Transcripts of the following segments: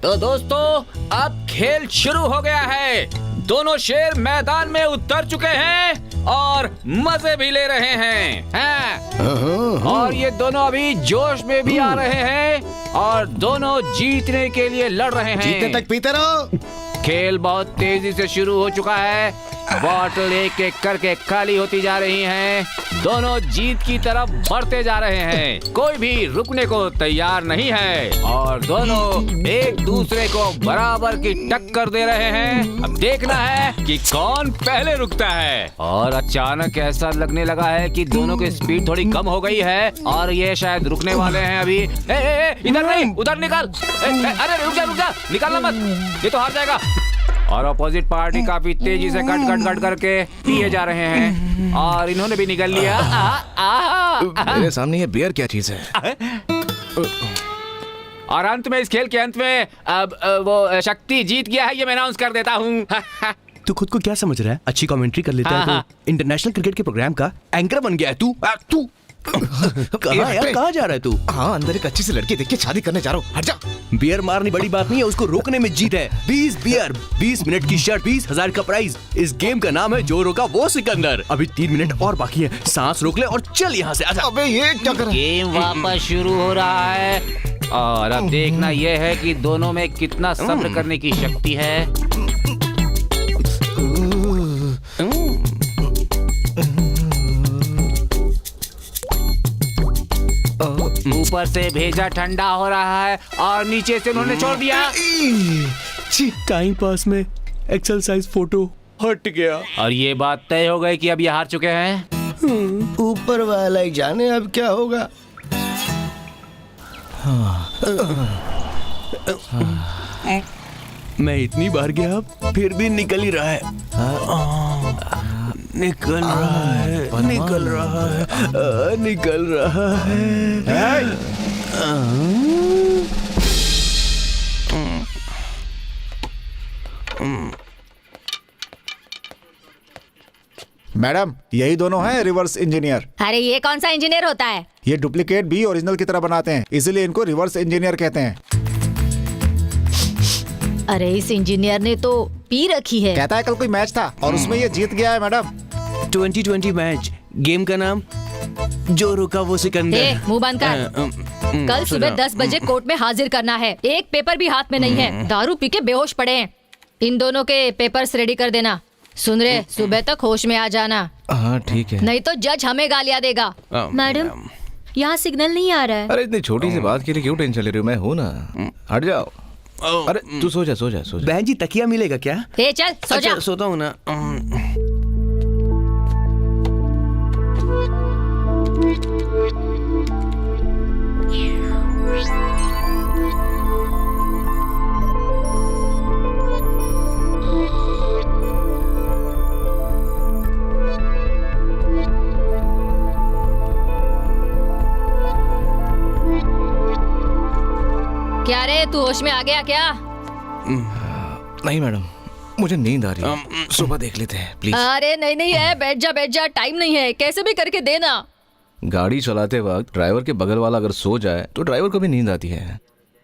तो दोस्तों अब खेल शुरू हो गया है। दोनों शेर मैदान में उतर चुके हैं और मजे भी ले रहे हैं। और ये दोनों अभी जोश में भी आ रहे हैं और दोनों जीतने के लिए लड़ रहे हैं। जीतने तक पीते रहो। खेल बहुत तेजी से शुरू हो चुका है। बॉटल एक एक करके खाली होती जा रही हैं। दोनों जीत की तरफ बढ़ते जा रहे हैं। कोई भी रुकने को तैयार नहीं है और दोनों एक दूसरे को बराबर की टक्कर दे रहे हैं। अब देखना है कि कौन पहले रुकता है। और अचानक ऐसा लगने लगा है कि दोनों की स्पीड थोड़ी कम हो गई है और ये शायद रुकने वाले हैं अभी। इधर नहीं, उधर निकाल। अरे रुक जा, निकालना मत, ये तो हार जाएगा। और अपोजिट पार्टी काफी तेजी से कट करके पिए जा रहे हैं और इन्होंने भी निकल लिया। मेरे सामने ये बियर क्या चीज है? और अंत में, इस खेल के अंत में अब वो शक्ति जीत गया है, ये मैं अनाउंस कर देता हूँ। तू खुद को क्या समझ रहा है? अच्छी कमेंट्री कर लेता है तो इंटरनेशनल क्रिकेट के प्रोग्राम का एंकर बन गया है तू। कहाँ जा रहा है तू? हाँ, अंदर एक अच्छी सी लड़की देख के शादी करने जा रहा हूँ। हट जा। बियर मारनी बड़ी बात नहीं है, उसको रोकने में जीत है। 20 बियर, 20 मिनट की शर्ट, 20,000 का प्राइज। इस गेम का नाम है जो रोका वो सिकंदर। अभी 3 मिनट और बाकी है, सांस रोक ले और चल यहाँ से। आजा। अबे ये क्या कर रहा है? गेम वापस शुरू हो रहा है और अब देखना यह है कि दोनों में कितना सब्र करने की शक्ति है। ऊपर से भेजा ठंडा हो रहा है और नीचे से उन्होंने छोड़ दिया। टाइम पास में एक्सरसाइज फोटो हट गया और ये बात तय हो गई कि अब ये हार चुके हैं। ऊपर वाला ही जाने अब क्या होगा। मैं इतनी बार गया फिर भी निकल ही रहा है। निकल रहा है, निकल रहा है, निकल रहा है। मैडम, यही दोनों हैं रिवर्स इंजीनियर। अरे ये कौन सा इंजीनियर होता है? ये डुप्लीकेट भी ओरिजिनल की तरह बनाते हैं, इसीलिए इनको रिवर्स इंजीनियर कहते हैं। अरे इस इंजीनियर ने तो पी रखी है। कहता है कल कोई मैच था और उसमें ये जीत गया है मैडम। 2020 मैच, गेम का नाम जो रोका वो सिकंदर। मुंह बंद कर। कल सुबह 10 बजे कोर्ट में हाजिर करना है। एक पेपर भी हाथ में नहीं है, दारू पी के बेहोश पड़े हैं। इन दोनों के पेपर्स रेडी कर देना। सुन रहे, सुबह तक होश में आ जाना। हाँ ठीक है। नहीं तो जज हमें गालियाँ देगा। मैडम, यहाँ सिग्नल नहीं आ रहा है। अरे इतनी छोटी सी बात के लिए क्यों टेंशन ले रही हो? मैं हूँ ना, हट जाओ। अरे तू सो जा, सो जा, सो जा। बहन जी तकिया मिलेगा क्या? चल सो जा। सोता हूँ ना। क्या रे, तू होश में आ गया क्या? नहीं मैडम, मुझे नींद आ रही है। सुबह देख लेते हैं प्लीज। अरे नहीं है, बैठ जा, टाइम नहीं है, कैसे भी करके देना। गाड़ी चलाते वक्त ड्राइवर के बगल वाला अगर सो जाए तो ड्राइवर को भी नींद आती है।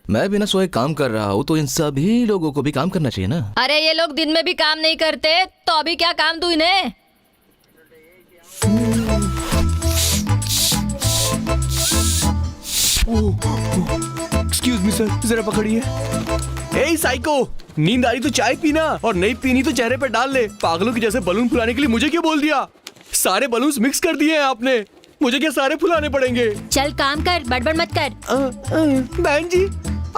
मैं बिना सोए काम कर रहा हूँ तो इन सभी लोगों को भी काम करना चाहिए ना। अरे ये लोग दिन में भी काम नहीं करते तो अभी क्या काम दूं इन्हें? एक्सक्यूज मी सर, जरा पकड़िए। ए साइको, नींद आ रही तो चाय पीना और नहीं पीनी तो चेहरे पे डाल ले। पागलों की जैसे बलून फुलाने के लिए मुझे क्यों बोल दिया? सारे बलून्स मिक्स कर दिए हैं आपने, मुझे क्या सारे फुलाने पड़ेंगे? चल काम कर, बड़बड़ मत कर। बहन जी,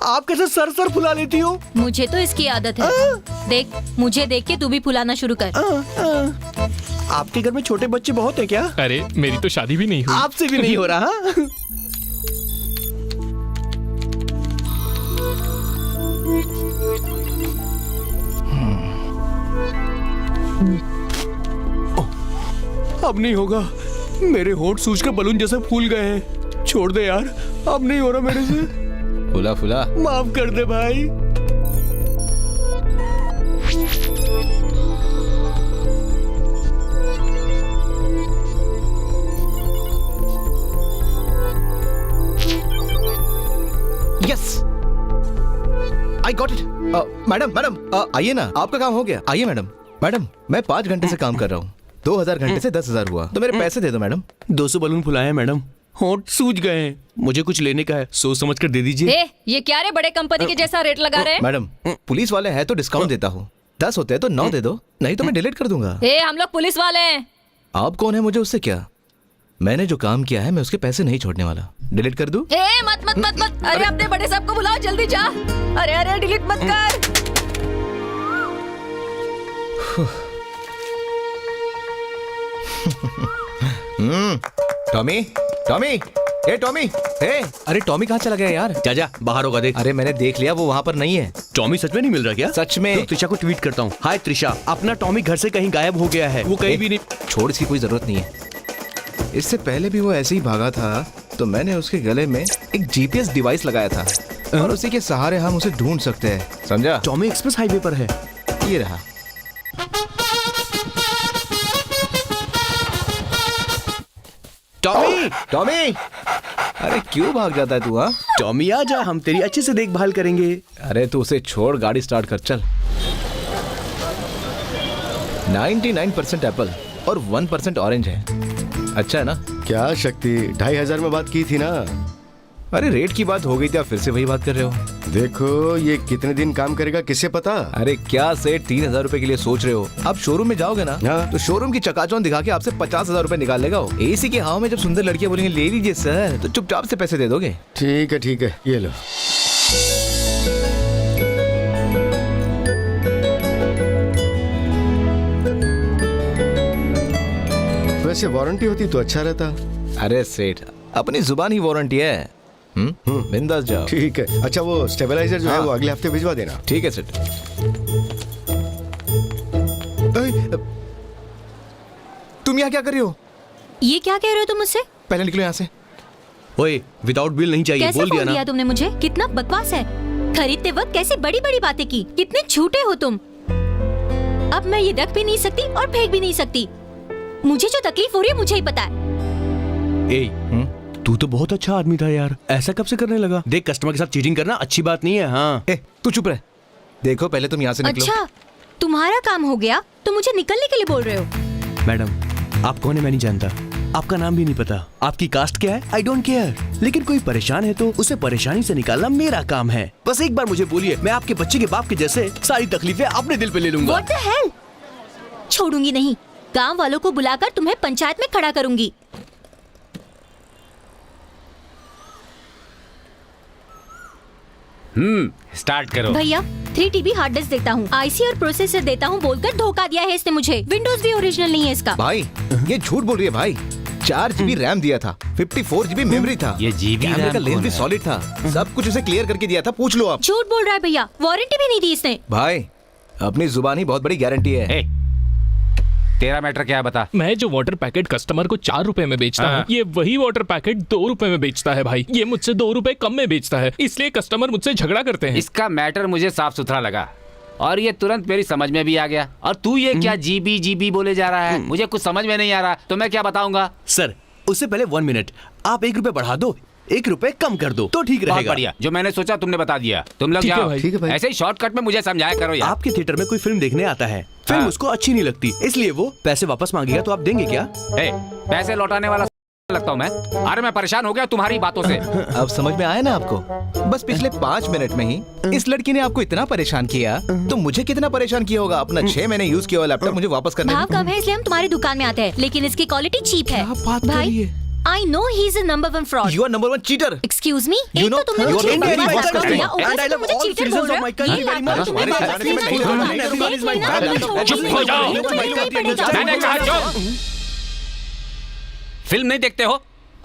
आप कैसे सर फुला लेती हो? मुझे तो इसकी आदत है। देख, मुझे देख के तू भी फुलाना शुरू कर। आपके घर में छोटे बच्चे बहुत हैं क्या? अरे मेरी तो शादी भी नहीं हुई। आपसे भी नहीं हो रहा। अब नहीं होगा, मेरे होंठ सूजकर बलून जैसे फूल गए हैं। छोड़ दे यार, अब नहीं हो रहा मेरे से। फुला फुला, माफ कर दे भाई। Yes, I got it. Madam madam आइए ना, आपका काम हो गया। आइए मैडम। मैडम मैं 5 घंटे से काम कर रहा हूँ, 2000 घंटे से 10,000 हुआ, तो मेरे पैसे दे दो मैडम। 200 बलून फुलाए हैं मैडम, होंठ सूज गए हैं, मुझे कुछ लेने का है, सोच समझ कर दे दीजिए। ए, ये क्या रे बड़े कंपनी के जैसा रेट लगा रहे हैं? मैडम पुलिस वाले हैं तो डिस्काउंट देता हूँ, 10 होते हैं तो 9 दे दो, नहीं तो मैं डिलीट कर दूंगा। ए, हम लोग पुलिस वाले हैं। आप कौन है, मुझे उससे क्या? मैंने जो काम किया है मैं उसके पैसे नहीं छोड़ने वाला। डिलीट कर दूं? ए, मत मत मत मत, अरे अपने बड़े साहब को बुलाओ, जल्दी जा। अरे अरे डिलीट मत कर। टॉमी टॉमी, ए टॉमी, ए अरे टॉमी कहाँ चला गया यार? जा जा, बाहर होगा देख। अरे मैंने देख लिया, वो वहाँ पर नहीं है। टॉमी सच में नहीं मिल रहा क्या? सच में। तो त्रिशा को ट्वीट करता हूँ, हाय त्रिशा, अपना टॉमी घर से कहीं गायब हो गया है, वो कहीं भी नहीं। छोड़, इसकी कोई जरूरत नहीं है। इससे पहले भी वो ऐसे ही भागा था, तो मैंने उसके गले में एक जीपीएस डिवाइस लगाया था और उसी के सहारे हम उसे ढूंढ सकते हैं, समझा? टॉमी एक्सप्रेस हाईवे पर है। ये रहा। टॉमी, टॉमी, अरे क्यों भाग जाता है तू? हाँ टॉमी आ जा, हम तेरी अच्छे से देखभाल करेंगे। अरे तू उसे छोड़, गाड़ी स्टार्ट कर, चल। 99% एप्पल और 1% ऑरेंज है। अच्छा है ना? क्या शक्ति, 2,500 में बात की थी ना? अरे रेट की बात हो गई थी, आप फिर से वही बात कर रहे हो। देखो ये कितने दिन काम करेगा किसे पता। अरे क्या सेठ 3,000 रुपए के लिए सोच रहे हो? आप शोरूम में जाओगे ना, हाँ। तो शोरूम की चकाचौंध दिखा के आपसे 50,000 रुपए निकाल लेगा वो। एसी के हवा में जब सुंदर लड़कियां बोलेंगे ले लीजिए सर, तो चुपचाप से पैसे दे दोगे। ठीक है, ये लो। वैसे वारंटी होती तो अच्छा रहता। अरे सेठ, अपनी जुबान ही वारंटी है। बिंदास जाओ। ठीक है। अच्छा वो स्टेबलाइजर जो है हाँ। वो अगले हफ्ते भिजवा देना। ठीक है सेठ। तुम यहाँ क्या कर रही हो? ये क्या कह रहे हो तुम मुझसे? पहले निकलो यहाँ से। ओए, विदाउट बिल नहीं चाहिए, कैसे बोल दिया फोन ना। दिया तुमने मुझे? कितना बकवास है। खरीदते वक्त कैसे बड़ी बड़ी बातें की, कितने झूठे हो तुम। अब मैं ये रख भी नहीं सकती और फेंक भी नहीं सकती। मुझे जो तकलीफ हो रही है मुझे ही पता है। ए, तू तो बहुत अच्छा आदमी था यार, ऐसा कब से करने लगा? देख, कस्टमर के साथ चीटिंग करना अच्छी बात नहीं है। हाँ, ए, तू चुप रह। देखो पहले तुम यहाँ से निकलो। अच्छा, तुम्हारा काम हो गया तो मुझे निकलने के लिए बोल रहे हो? मैडम, आप कौन है मैं नहीं जानता, आपका नाम भी नहीं पता, आपकी कास्ट क्या है आई डोंट केयर, लेकिन कोई परेशान है तो उसे परेशानी से निकालना मेरा काम है। बस एक बार मुझे बोलिए, मैं आपके बच्चे के बाप के जैसे सारी तकलीफें अपने दिल पे ले लूंगा। What the hell? छोड़ूंगी नहीं, गांव वालों को बुलाकर तुम्हें पंचायत में खड़ा करूंगी। स्टार्ट करो। भैया 3 TB हार्ड डिस्क देता हूँ, आईसी और प्रोसेसर देता हूँ बोलकर धोखा दिया है इसने मुझे। विंडोज भी ओरिजिनल नहीं है इसका। भाई ये झूठ बोल रही है भाई। 4 GB रैम दिया था, 54 GB मेमोरी था, ये GB कैमरे रैम का लेंस कौन भी है? सॉलिड था, सब कुछ उसे क्लियर करके दिया था, पूछ लो आप। झूठ बोल रहा है भैया, वारंटी भी नहीं दी इसने। भाई अपनी जुबान ही बहुत बड़ी गारंटी है। ए, तेरा मैटर क्या है बता। मैं जो वाटर पैकेट कस्टमर को 4 रुपए में बेचता हूँ, ये वही वाटर पैकेट 2 रुपए में बेचता है भाई। ये मुझसे 2 रुपए कम में बेचता है, इसलिए कस्टमर मुझसे झगड़ा करते हैं। इसका मैटर मुझे साफ सुथरा लगा और ये तुरंत मेरी समझ में भी आ गया। और तू ये क्या जीबी बोले जा रहा है, मुझे कुछ समझ में नहीं आ रहा, तो मैं क्या बताऊंगा। सर, उससे पहले 1 मिनट, आप 1 रुपए बढ़ा दो, 1 रुपए कम कर दो तो ठीक बहुत रहेगा। बढ़िया, जो मैंने सोचा तुमने बता दिया। तुम लोग ठीक है जाओ, भाई। ठीक है भाई। ऐसे ही शॉर्टकट में मुझे समझाया करो यार। आपके थिएटर में कोई फिल्म देखने आता है, फिल्म हाँ। उसको अच्छी नहीं लगती, इसलिए वो पैसे वापस मांगेगा, तो आप देंगे क्या? ए, पैसे लौटाने वाला लगता हूँ मैं। अरे मैं परेशान हो गया तुम्हारी बातों से। अब समझ में आया ना आपको? बस पिछले 5 मिनट में ही इस लड़की ने आपको इतना परेशान किया, तो मुझे कितना परेशान किया होगा। अपना 6 महीने यूज किया हुआ लैपटॉप मुझे वापस करने भाव दो। कम है इसलिए हम तुम्हारी दुकान में आते हैं, लेकिन इसकी क्वालिटी चीप है। क्या बात कर रही भाई है? I know he is a number 1 fraud. You are number 1 cheater. Excuse me, You एक know, तो तुमने you मुझे are एक very बार fast बता customer. दिया, ऊपर And I से तुम love मुझे all चीटर citizens बोल रहे of my हो। country ये very लैपटॉप much. तुम्हें हमारे वापस country में नहीं नहीं करना। होता, everyone is my देख लेना, brother. तुम्हें छोड़ चुप दूंगी। हो जाओ। ये तो एक ही पड़ेगा। मैंने कहा जो फिल्म नहीं देखते हो,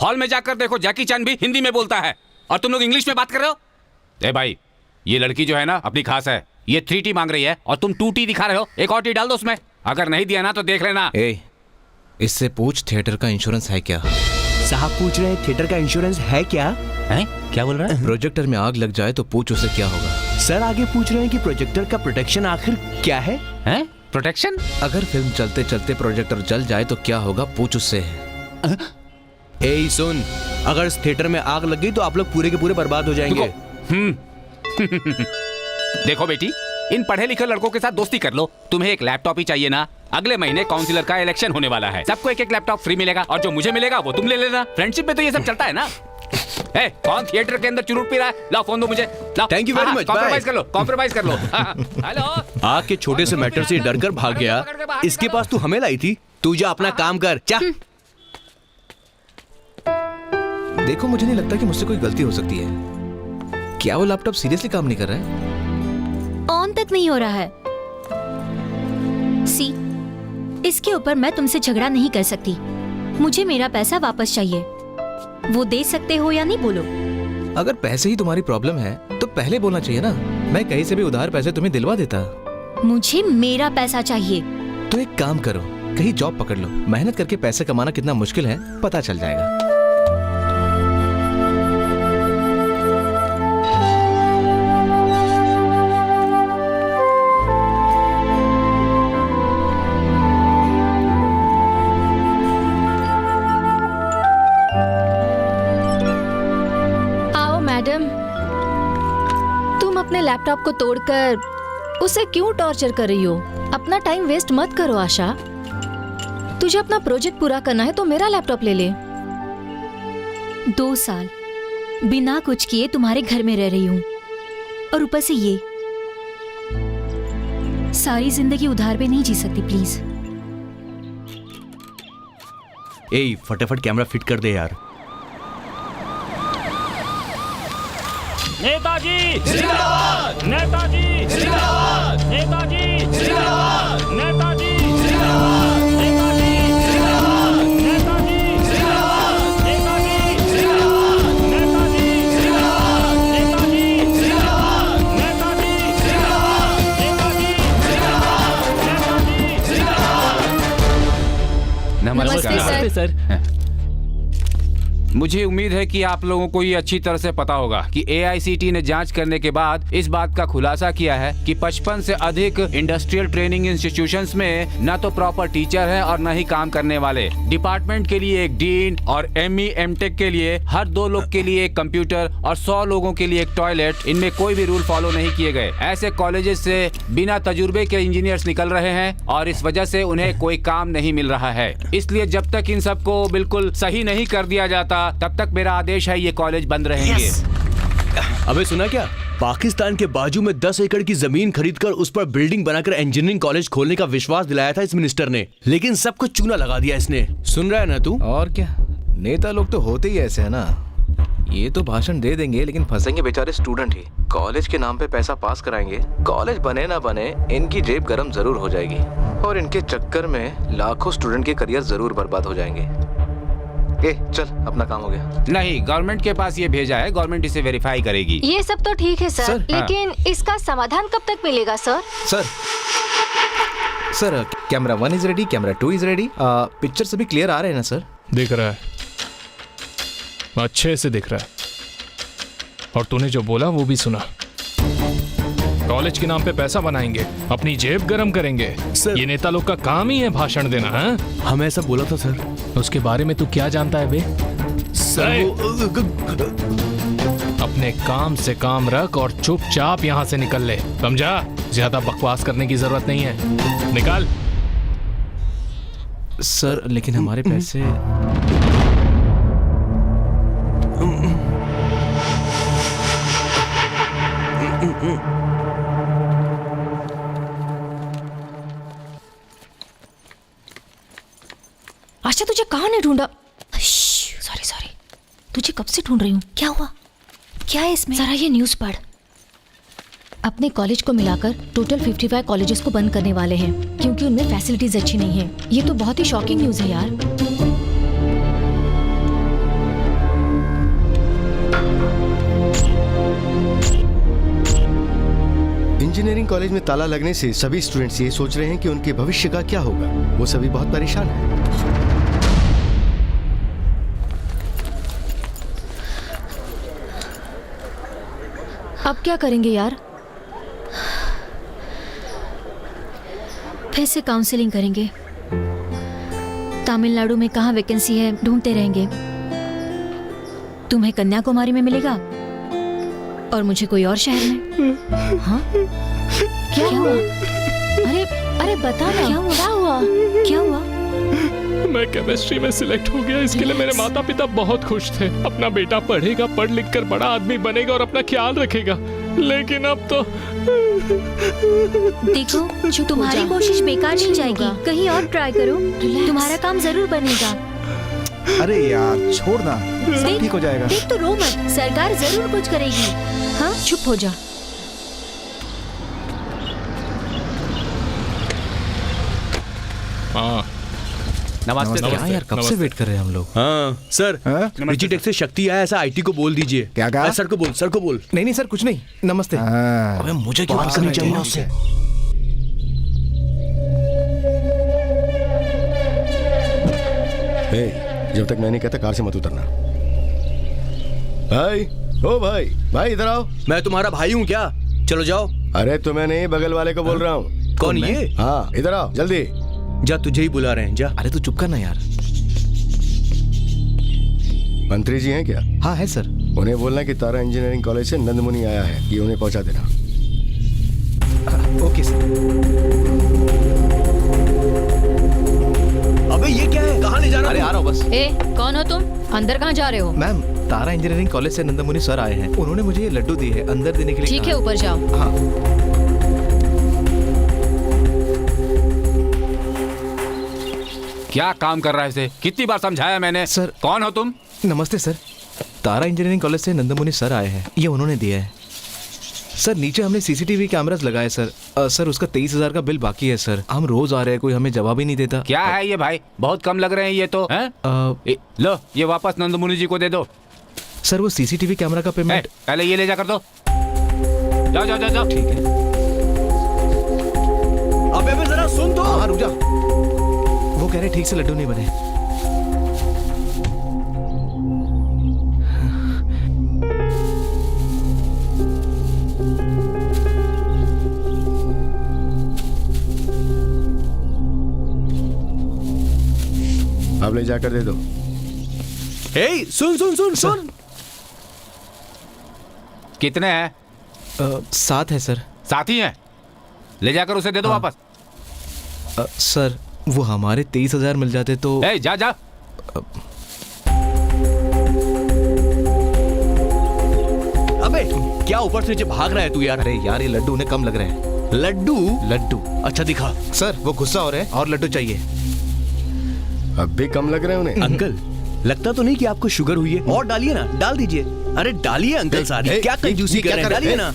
हॉल में जाकर देखो, जैकी चैन भी हिंदी में बोलता है और तुम लोग इंग्लिश में बात कर रहे हो। ए भाई, ये लड़की जो है ना अपनी खास है, ये 3T मांग रही है और तुम 2T दिखा रहे हो। एक और T डाल दो उसमें, अगर नहीं दिया ना तो देख लेना। ए, इससे पूछ थिएटर का इंश्योरेंस है क्या? साहब पूछ रहे हैं थिएटर का इंश्योरेंस है क्या? हैं? क्या बोल रहा है? प्रोजेक्टर में आग लग जाए तो पूछ उसे क्या होगा। सर आगे पूछ रहे हैं कि प्रोजेक्टर का प्रोटेक्शन आखिर क्या है? हैं? प्रोटेक्शन? अगर फिल्म चलते चलते प्रोजेक्टर जल जाए तो क्या होगा, पूछ उससे। ए सुन, अगर इस थिएटर में आग लग गई तो आप लोग पूरे के पूरे बर्बाद हो जाएंगे। देखो बेटी, इन पढ़े लिखे लड़कों के साथ दोस्ती कर लो। तुम्हें एक लैपटॉप ही चाहिए ना? अगले महीने काउंसिलर का इलेक्शन होने वाला है, सबको एक एक लैपटॉप फ्री मिलेगा और जो मुझे मिलेगा वो तुम ले लेना। फ्रेंडशिप में तो ये सब चलता है ना। ए, कौन थिएटर के अंदर चुरूट पी रहा है? लाओ फोन दो मुझे। लाओ। Thank you very much, compromise bye. कर लो, कॉम्प्रोमाइज कर लो। हेलो। आग के छोटे से मैटर से डर कर भाग गया, इसके पास तू हमें लाई थी। तू जा अपना काम कर, जा। देखो, मुझे नहीं लगता कि मुझसे कोई गलती हो सकती है। क्या वो लैपटॉप सीरियसली काम नहीं कर रहा है? ऑन तक नहीं हो रहा है। सी, इसके ऊपर मैं तुमसे झगड़ा नहीं कर सकती। मुझे मेरा पैसा वापस चाहिए। वो दे सकते हो या नहीं, बोलो। अगर पैसे ही तुम्हारी प्रॉब्लम है तो पहले बोलना चाहिए ना। मैं कहीं से भी उधार पैसे तुम्हें दिलवा देता। मुझे मेरा पैसा चाहिए। तो एक काम करो, कहीं जॉब पकड़ लो। मेहनत करके पैसे कमाना कितना मुश्किल है पता चल जाएगा। आओ मैडम, तुम अपने लैपटॉप को तोड़कर उसे क्यों टॉर्चर कर रही हो? अपना टाइम वेस्ट मत करो आशा। तुझे अपना प्रोजेक्ट पूरा करना है तो मेरा लैपटॉप ले ले। 2 साल बिना कुछ किए तुम्हारे घर में रह रही हूँ, और ऊपर से ये। सारी जिंदगी उधार पे नहीं जी सकती, प्लीज। ए, फटाफट कैमरा फिट कर दे यार। नेताजी जिंदाबाद, नेताजी जिंदाबाद, नेताजी जिंदाबाद, नेताजी जिंदाबाद, नेताजी जिंदाबाद, नेताजी जिंदाबाद, नेताजी जिंदाबाद, नेताजी जिंदाबाद, नेताजी जिंदाबाद, नेताजी जिंदाबाद, नेताजी जिंदाबाद, नेताजी जिंदाबाद। नमस्कार सर। मुझे उम्मीद है कि आप लोगों को ये अच्छी तरह से पता होगा कि AICT ने जांच करने के बाद इस बात का खुलासा किया है कि 55 से अधिक इंडस्ट्रियल ट्रेनिंग इंस्टीट्यूशंस में न तो प्रॉपर टीचर है और न ही काम करने वाले। डिपार्टमेंट के लिए एक डीन और ME MTech के लिए हर 2 लोग के लिए एक कंप्यूटर और 100 लोगों के लिए एक टॉयलेट, इनमें कोई भी रूल फॉलो नहीं किए गए। ऐसे कॉलेजेस से बिना तजुर्बे के इंजीनियर्स निकल रहे हैं और इस वजह से उन्हें कोई काम नहीं मिल रहा है। इसलिए जब तक इन सबको बिल्कुल सही नहीं कर दिया जाता तब तक मेरा आदेश है ये कॉलेज बंद रहेंगे। अबे सुना क्या? पाकिस्तान के बाजू में 10 एकड़ की जमीन खरीदकर उस पर बिल्डिंग बनाकर इंजीनियरिंग कॉलेज खोलने का विश्वास दिलाया था इस मिनिस्टर ने, लेकिन सब कुछ चूना लगा दिया इसने। सुन रहा है ना तू? और क्या, नेता लोग तो होते ही ऐसे है ना। ये तो भाषण दे देंगे लेकिन फंसेंगे बेचारे स्टूडेंट ही। कॉलेज के नाम पे पैसा पास कराएंगे, कॉलेज बने ना बने इनकी जेब गरम जरूर हो जाएगी और इनके चक्कर में लाखों स्टूडेंट के करियर जरूर बर्बाद हो जाएंगे। चल, अपना काम हो गया। नहीं, गवर्नमेंट के पास ये भेजा है, गवर्नमेंट इसे वेरीफाई करेगी। ये सब तो ठीक है सर, लेकिन इसका समाधान कब तक मिलेगा sir? Sir, camera 1 is ready, camera 2 is ready. Picture सभी क्लियर आ रहे हैं ना सर? दिख रहा है, अच्छे से दिख रहा है। और तूने जो बोला वो भी सुना। कॉलेज के नाम पे पैसा बनाएंगे, अपनी जेब गरम करेंगे। सर, ये नेता लोग का काम ही है भाषण देना। हाँ, हमें ऐसा बोला था सर। उसके बारे में तू क्या जानता है बे? सर, अपने काम से काम रख और चुपचाप यहाँ से निकल ले, समझा? ज्यादा बकवास करने की जरूरत नहीं है, निकाल। सर, लेकिन हमारे पैसे। आशा, तुझे कहाँ ने ढूंढा? सॉरी, तुझे कब से ढूंढ रही हूँ। क्या हुआ? क्या है इसमें? जरा ये न्यूज़ पढ़। अपने कॉलेज को मिलाकर टोटल 55 कॉलेजेस को बंद करने वाले हैं क्योंकि उनमें फैसिलिटीज अच्छी नहीं है। ये तो बहुत ही शॉकिंग न्यूज़ है यार। इंजीनियरिंग कॉलेज में ताला लगने से सभी स्टूडेंट्स ये सोच रहे हैं कि उनके भविष्य का क्या होगा। वो सभी बहुत परेशान हैं। अब क्या करेंगे यार? फिर से काउंसलिंग करेंगे। तमिलनाडु में कहाँ वैकेंसी है ढूंढते रहेंगे। तुम्हें कन्याकुमारी में मिलेगा, और मुझे कोई और शहर में। हाँ? क्या हुआ? अरे अरे बता ना, क्या हुआ? क्या हुआ? मैं केमिस्ट्री में सिलेक्ट हो गया। इसके लिए मेरे माता पिता बहुत खुश थे। अपना बेटा पढ़ेगा, पढ़ लिख कर बड़ा आदमी बनेगा और अपना ख्याल रखेगा। लेकिन अब तो देखो, तुम्हारी कोशिश बेकार नहीं जाएगी। कहीं और ट्राई करो, तुम्हारा काम जरूर बनेगा। अरे यार छोड़ ना, सब ठीक हो जाएगा। देख तो रो मत, सरकार जरूर कुछ करेगी। हाँ, चुप हो जा। हाँ नमस्ते। क्या यार, कब से वेट कर रहे हैं हम लोग। हाँ सर, हाँ? रिचीटेक से शक्ति आया, ऐसा आईटी को बोल दीजिए। क्या कहा? सर को बोल, सर को बोल। नहीं नहीं सर, कुछ नहीं। नमस्ते। हाँ। अबे मुझे क्यों बात करनी चाहिए उससे? जब तक मैं नहीं कहता कार से मत उतरना। भाई, ओ भाई, भाई इधर आओ। मैं तुम्हारा भाई हूँ क्या? चलो जाओ। अरे तुम्हें नहीं, बगल वाले को बोल रहा हूँ। कौन ये? हाँ इधर आओ जल्दी। जा, तुझे ही बुला रहे हैं, जा। अरे तू चुप कर ना यार। मंत्री जी हैं क्या? हाँ है सर। उन्हें बोलना कि तारा इंजीनियरिंग कॉलेज से नंदमुनि आया है, ये उन्हें पहुंचा देना। Okay sir. अबे ये क्या है? कहाँ ले जा रहा अरे है? आ रहा हूँ बस। ए, कौन हो तुम? अंदर कहाँ जा रहे हो? मैम, तारा इंजीनियरिंग कॉलेज से नंदमुनि सर आए हैं। उन्होंने मुझे ये लड्डू दिए हैं, अंदर देने के लिए ठीक है, कहा ऊपर जाओ। हाँ। क्या काम कर रहा है इसे? कितनी बार समझाया मैंने। सर। कौन हो तुम? नमस्ते सर, तारा इंजीनियरिंग कॉलेज से नंदमुनि सर आए हैं, ये उन्होंने दिया है। सर नीचे हमने सीसीटीवी कैमरास लगाए सर। सर उसका 23,000 का बिल बाकी है सर। हम रोज आ रहे हैं, कोई हमें जवाब ही नहीं देता। क्या है ये भाई? बहुत कम लग रहे हैं ये तो। हैं? लो ये वापस नंदमुनि जी को दे दो। सर वो सीसीटीवी कैमरा का पेमेंट। पहले ये ले जा कर दो। जाओ जाओ जाओ जाओ। ठीक है। अबे बे जरा सुन तो। हाँ रुक जा, वो कह रहे ठीक से लड्डू नहीं बने। अब ले जाकर दे दो। ए, सुन सुन सुन सुन। कितने हैं? 7 है सर। साथी हैं? ले जाकर उसे दे दो वापस। सर वो हमारे 23,000 मिल जाते तो। ए, जा जा। अबे क्या ऊपर से नीचे भाग रहा है तू यार? अरे यार ये लड्डू उन्हें कम लग रहे हैं। लड्डू? लड्डू। अच्छा दिखा। सर वो गुस्सा हो रहे हैं और लड्डू चाहिए। अब भी कम लग रहे हैं उन्हें। अंकल, लगता तो नहीं कि आपको शुगर हुई है? और डालिए ना, डाल दीजिए। अरे डालिए अंकल सारी। क्या कंजूसी कर रहे हैं? डालिए ना।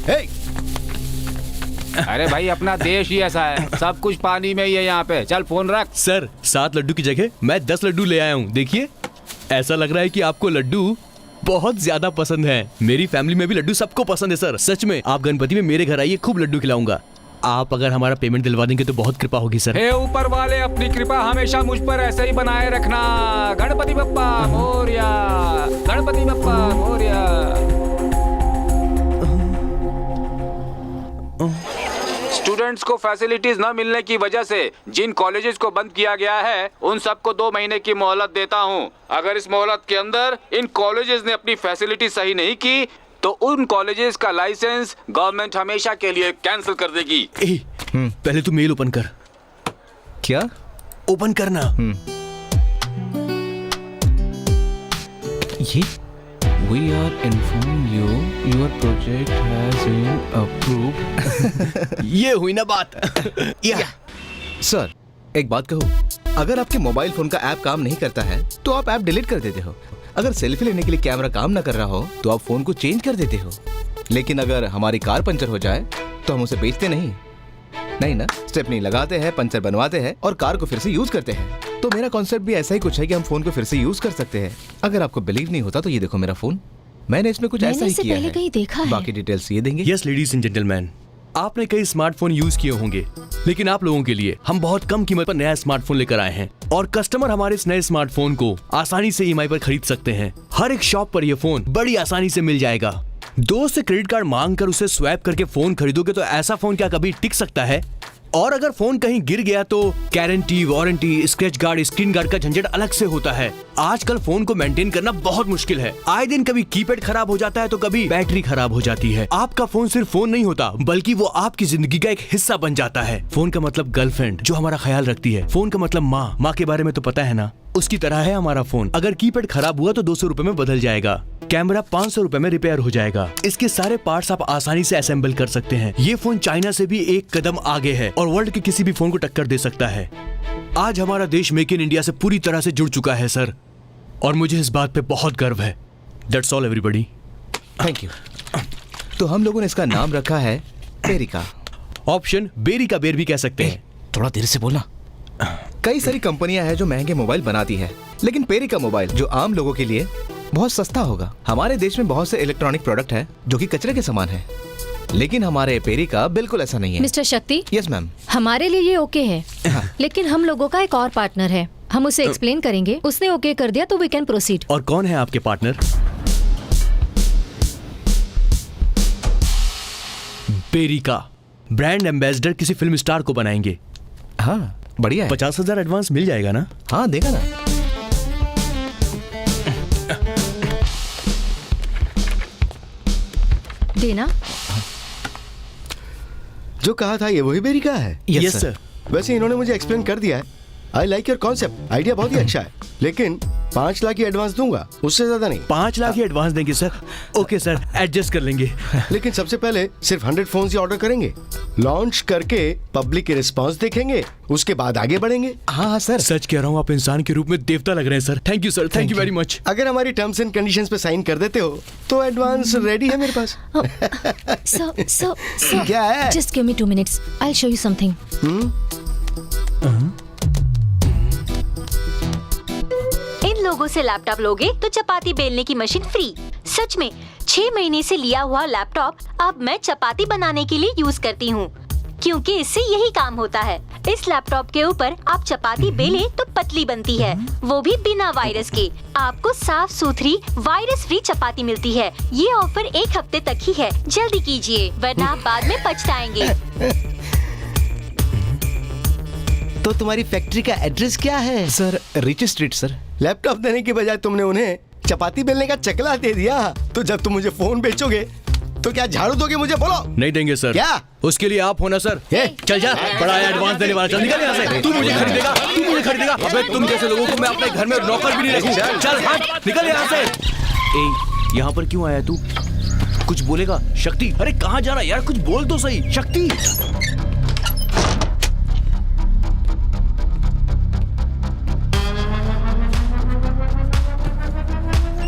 अरे भाई अपना देश ही ऐसा है, सब कुछ पानी में ही है यहाँ पे। चल फोन रख। सर 7 लड्डू की जगह मैं 10 लड्डू ले आया हूँ। देखिए, ऐसा लग रहा है कि आपको लड्डू बहुत ज्यादा पसंद है। मेरी फैमिली में भी लड्डू सबको पसंद है सर। सच में आप गणपति में मेरे घर आइए, खूब लड्डू खिलाऊंगा। आप अगर हमारा पेमेंट दिलवा देंगे तो बहुत कृपा होगी सर। हे ऊपर वाले, अपनी कृपा हमेशा मुझ पर ऐसे ही बनाए रखना। गणपति बप्पा मोरया, गणपति बप्पा मोरया। स्टूडेंट्स को फैसिलिटीज न मिलने की वजह से जिन कॉलेजेस को बंद किया गया है, उन सबको 2 महीने की मोहलत देता हूं। अगर इस मोहलत के अंदर इन कॉलेजेस ने अपनी फैसिलिटी सही नहीं की तो उन कॉलेजेस का लाइसेंस गवर्नमेंट हमेशा के लिए कैंसिल कर देगी। पहले तू मेल ओपन कर। क्या? ओपन करना। ये We are inform you your project has been approved. ये हुई ना बात। या सर एक बात कहूँ, अगर आपके मोबाइल फोन का ऐप काम नहीं करता है तो आप ऐप डिलीट कर देते हो। अगर सेल्फी लेने के लिए कैमरा काम ना कर रहा हो तो आप फोन को चेंज कर देते हो। लेकिन अगर हमारी कार पंचर हो जाए तो हम उसे बेचते नहीं ना, स्टेपनी लगाते हैं, पंचर बनवाते हैं और कार को फिर से यूज करते हैं। तो मेरा कॉन्सेप्ट भी ऐसा ही कुछ है कि हम फोन को फिर से यूज कर सकते हैं। अगर आपको बिलीव नहीं होता तो ये देखो मेरा फोन, मैंने इसमें कुछ ऐसा ही किया पहले है। कहीं देखा है। बाकी डिटेल्स ये देंगे। यस लेडीज एंड जेंटलमैन, आपने कई स्मार्टफोन यूज किए होंगे, लेकिन आप लोगों के लिए हम बहुत कम कीमत पर नया स्मार्टफोन लेकर आए हैं और कस्टमर हमारे इस नए स्मार्टफोन को आसानी से ईएमआई पर खरीद सकते हैं। हर एक शॉप पर यह फोन बड़ी आसानी से मिल जाएगा। दोस्त से क्रेडिट कार्ड मांग कर उसे स्वैप करके फोन खरीदोगे तो ऐसा फोन क्या कभी टिक सकता है? और अगर फोन कहीं गिर गया तो guarantee, warranty, scratch guard, screen guard का झंझट अलग से होता है। आजकल फोन को मेंटेन करना बहुत मुश्किल है। आए दिन कभी कीपैड खराब हो जाता है तो कभी बैटरी खराब हो जाती है। आपका फोन सिर्फ फोन नहीं होता, बल्कि वो आपकी जिंदगी का एक हिस्सा बन जाता है। फोन का मतलब गर्लफ्रेंड जो हमारा ख्याल रखती है। फोन का मतलब माँ के बारे में तो पता है ना, उसकी तरह है हमारा फोन। अगर कीपैड खराब हुआ तो 200 रुपए में बदल जाएगा, कैमरा 500 रुपए में रिपेयर हो जाएगा। इसके सारे पार्ट्स आप आसानी से असेंबल कर सकते हैं। ये फोन चाइना से भी एक कदम आगे है और वर्ल्ड के किसी भी फोन को टक्कर दे सकता है। आज हमारा देश मेक इन इंडिया से पूरी तरह से जुड़ चुका है सर, और मुझे इस बात पे बहुत गर्व है। That's all everybody. Thank you. तो हम लोगों ने इसका नाम रखा है पेरिका। ऑप्शन बेरी का बेर भी कह सकते हैं। थोड़ा देर से बोलना। कई सारी कंपनियां हैं जो महंगे मोबाइल बनाती है, लेकिन पेरिका मोबाइल जो आम लोगों के लिए बहुत सस्ता होगा। हमारे देश में बहुत से इलेक्ट्रॉनिक प्रोडक्ट है जो कि कचरे के समान है, लेकिन हमारे पेरिका बिल्कुल ऐसा नहीं है। मिस्टर शक्ति, यस मैम। हमारे लिए ये ओके है, लेकिन हम लोगों का एक और पार्टनर है। हम उसे एक्सप्लेन करेंगे, उसने ओके कर दिया तो वी कैन प्रोसीड। और कौन है आपके पार्टनर? पेरिका ब्रांड एम्बेसडर किसी फिल्म स्टार को बनाएंगे। हाँ बढ़िया है। 50,000 एडवांस मिल जाएगा ना? हाँ देगा ना। देना। जो कहा था ये वही बेरी का है। Yes sir. वैसे इन्होंने मुझे एक्सप्लेन कर दिया है। I like your concept, idea बहुत ही अच्छा है, लेकिन 5 लाख की एडवांस दूंगा, उससे ज्यादा नहीं। 5 लाख ही एडवांस देंगे सर? ओके सर, एडजस्ट कर लेंगे। लेकिन सबसे पहले सिर्फ 100 फोन्स ही ऑर्डर करेंगे, लॉन्च करके पब्लिक के रिस्पांस देखेंगे, उसके बाद आगे बढ़ेंगे। हाँ सर। सच कह रहा हूँ, आप इंसान के रूप में देवता लग रहे हैं sir. Thank you sir, thank you very much. अगर हमारी टर्म्स एंड कंडीशंस पे साइन कर देते हो तो एडवांस रेडी है मेरे पास। So, क्या है? just give me 2 minutes. I'll show you something. इन लोगों से लैपटॉप लोगे तो चपाती बेलने की मशीन फ्री। सच में 6 महीने से लिया हुआ लैपटॉप अब मैं चपाती बनाने के लिए यूज करती हूँ, क्योंकि इससे यही काम होता है। इस लैपटॉप के ऊपर आप चपाती बेले तो पतली बनती है, वो भी बिना वायरस के। आपको साफ सुथरी वायरस फ्री चपाती मिलती है। ये ऑफर 1 हफ्ते तक ही है, जल्दी कीजिए वरना आप बाद में पछताएंगे। तो तुम्हारी फैक्ट्री का एड्रेस क्या है? Sir rich street sir. Laptop देने के बजाय तुमने उन्हें चपाती बेलने का चकला दे दिया। तो जब तुम मुझे फोन बेचोगे तो क्या झाड़ू दोगे मुझे? बोलो। नहीं देंगे सर। क्या? उसके लिए आप होना सर। चल जा, बड़ा एडवांस देने वाला। चल निकल यहाँ से। तू मुझे खरीदेगा, तू मुझे खरीदेगा। अबे तुम जैसे लोगों को मैं अपने घर में नौकर भी नहीं रखूं। चल हट, निकल यहाँ से। ए, यहाँ पर क्यों आया तू? कुछ बोलेगा? शक्ति, अरे कहाँ जा रहा है यार? कुछ बोल तो सही। शक्ति,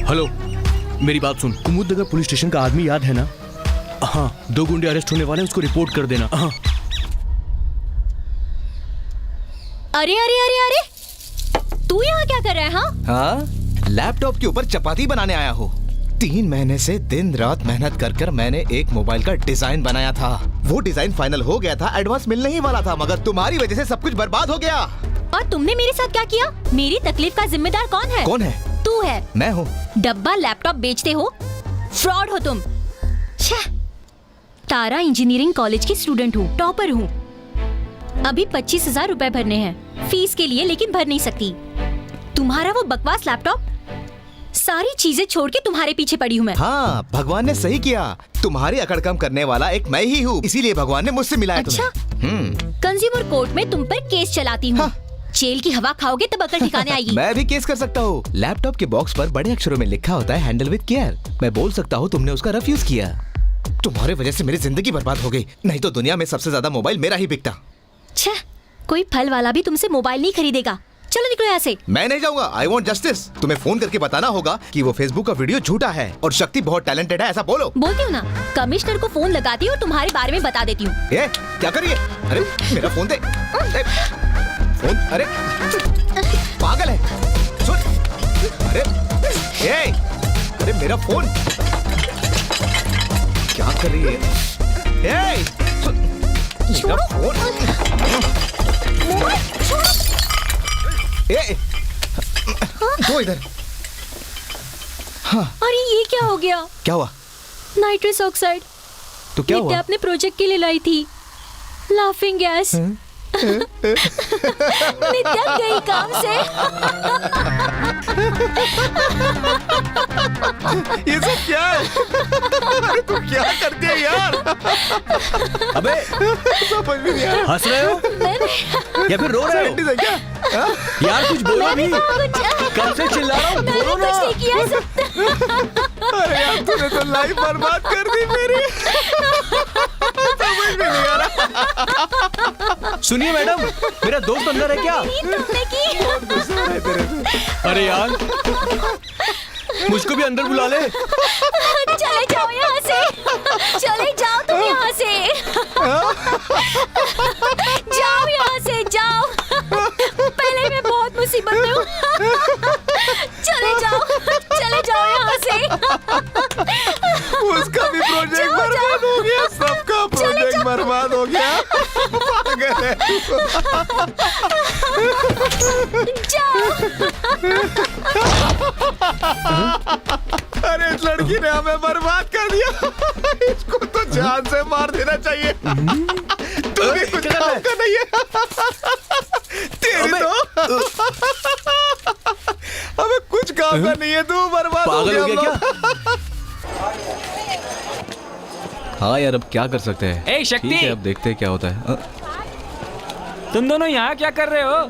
हेलो, मेरी बात सुन। कुमुदनगर पुलिस स्टेशन का आदमी याद है ना? हाँ, 2 गुंडे अरेस्ट होने वाले हैं, उसको रिपोर्ट कर देना। हाँ। अरे अरे अरे अरे, तू यहाँ क्या कर रहा है? हाँ, लैपटॉप के ऊपर चपाती बनाने आया हो। 3 महीने से दिन रात मेहनत कर कर मैंने एक मोबाइल का डिजाइन बनाया था। वो डिजाइन फाइनल हो गया था, एडवांस मिलने ही वाला था, मगर तुम्हारी वजह से सब कुछ बर्बाद हो गया। और तुमने मेरे साथ क्या किया? मेरी तकलीफ का जिम्मेदार कौन है? कौन है? तू है। मैं हूँ। डब्बा लैपटॉप बेचते हो, फ्रॉड हो तुम। छह। तारा इंजीनियरिंग कॉलेज की स्टूडेंट हूँ, टॉपर हूँ। अभी 25,000 रुपए भरने हैं फीस के लिए, लेकिन भर नहीं सकती। तुम्हारा वो बकवास लैपटॉप, सारी चीजें छोड़ के तुम्हारे पीछे पड़ी हूँ मैं। हाँ, भगवान ने सही किया। तुम्हारी अकड़ कम करने वाला एक मैं ही हूँ, इसीलिए भगवान ने मुझसे मिलाया अच्छा? तुम्हें। कंज्यूमर कोर्ट में तुम पर केस चलाती हूँ। हाँ। जेल की हवा खाओगे तब अकल ठिकाने आएगी। मैं भी केस कर सकता हूँ। लैपटॉप के बॉक्स पर बड़े अक्षरों में लिखा होता है हैंडल विद केयर। मैं बोल सकता हूँ तुमने उसका रफ्यूज किया। तुम्हारे वजह से मेरी जिंदगी बर्बाद हो गई, नहीं तो दुनिया में सबसे ज्यादा मोबाइल मेरा ही बिकता। छह, कोई फल वाला भी तुमसे मोबाइल नहीं खरीदेगा। चलो निकलो यहाँ से। मैं नहीं जाऊंगा। I want justice. तुम्हें फोन करके बताना होगा कि वो फेसबुक का वीडियो झूठा है और शक्ति बहुत टैलेंटेड है, ऐसा बोलो। बोलती हूँ ना, कमिश्नर को फोन लगाती हूँ और तुम्हारे बारे में बता देती हूँ। ये क्या करिए? अरे मेरा फोन दे। फोन, अरे पागल है। सुन, अरे मेरा फोन क्या कर रही है? सुन, मेरा फोन। दो इधर। हाँ। अरे ये क्या हो गया? क्या हुआ? Nitrous oxide. तो क्या हुआ? अपने प्रोजेक्ट के लिए लाई थी, लाफिंग गैस। नित्या गई काम से। ये सब क्या है? अरे तू क्या करती है यार? अबे समझ में नहीं आ रहा। हंस रहे हो या फिर रो रहे हो? है क्या? यार कुछ बोलो भी। कब से चिल्ला रहा हूँ, बोलो ना। अरे यार तूने तो लाइफ बर्बाद कर दी मेरी। समझ में नहीं आ रहा। सुनिए मैडम, मेरा दोस्त अंदर है क्या? अरे यार मुझको भी अंदर बुला ले। चले जाओ यहाँ से। चले जाओ तुम यहाँ से। जाओ यहाँ से, जाओ। पहले मैं बहुत मुसीबत में हूँ। चले जाओ यहाँ से। उसका भी प्रोजेक्ट बर्बाद हो गया, सबका प्रोजेक्ट बर्बाद हो गया। पागल है तू। अरे इस लड़की ने हमें बर्बाद कर दिया। इसको तो जान से मार देना चाहिए। तू भी कुछ काम का नहीं है। तेरी तो हमें कुछ काम का नहीं है, तू बर्बाद हो पागल गया हो गया हम क्या? लोग। हाँ यार, अब क्या कर सकते हैं। ए, शक्ति! ठीक है, अब देखते हैं क्या होता है। तुम दोनों यहाँ क्या कर रहे हो?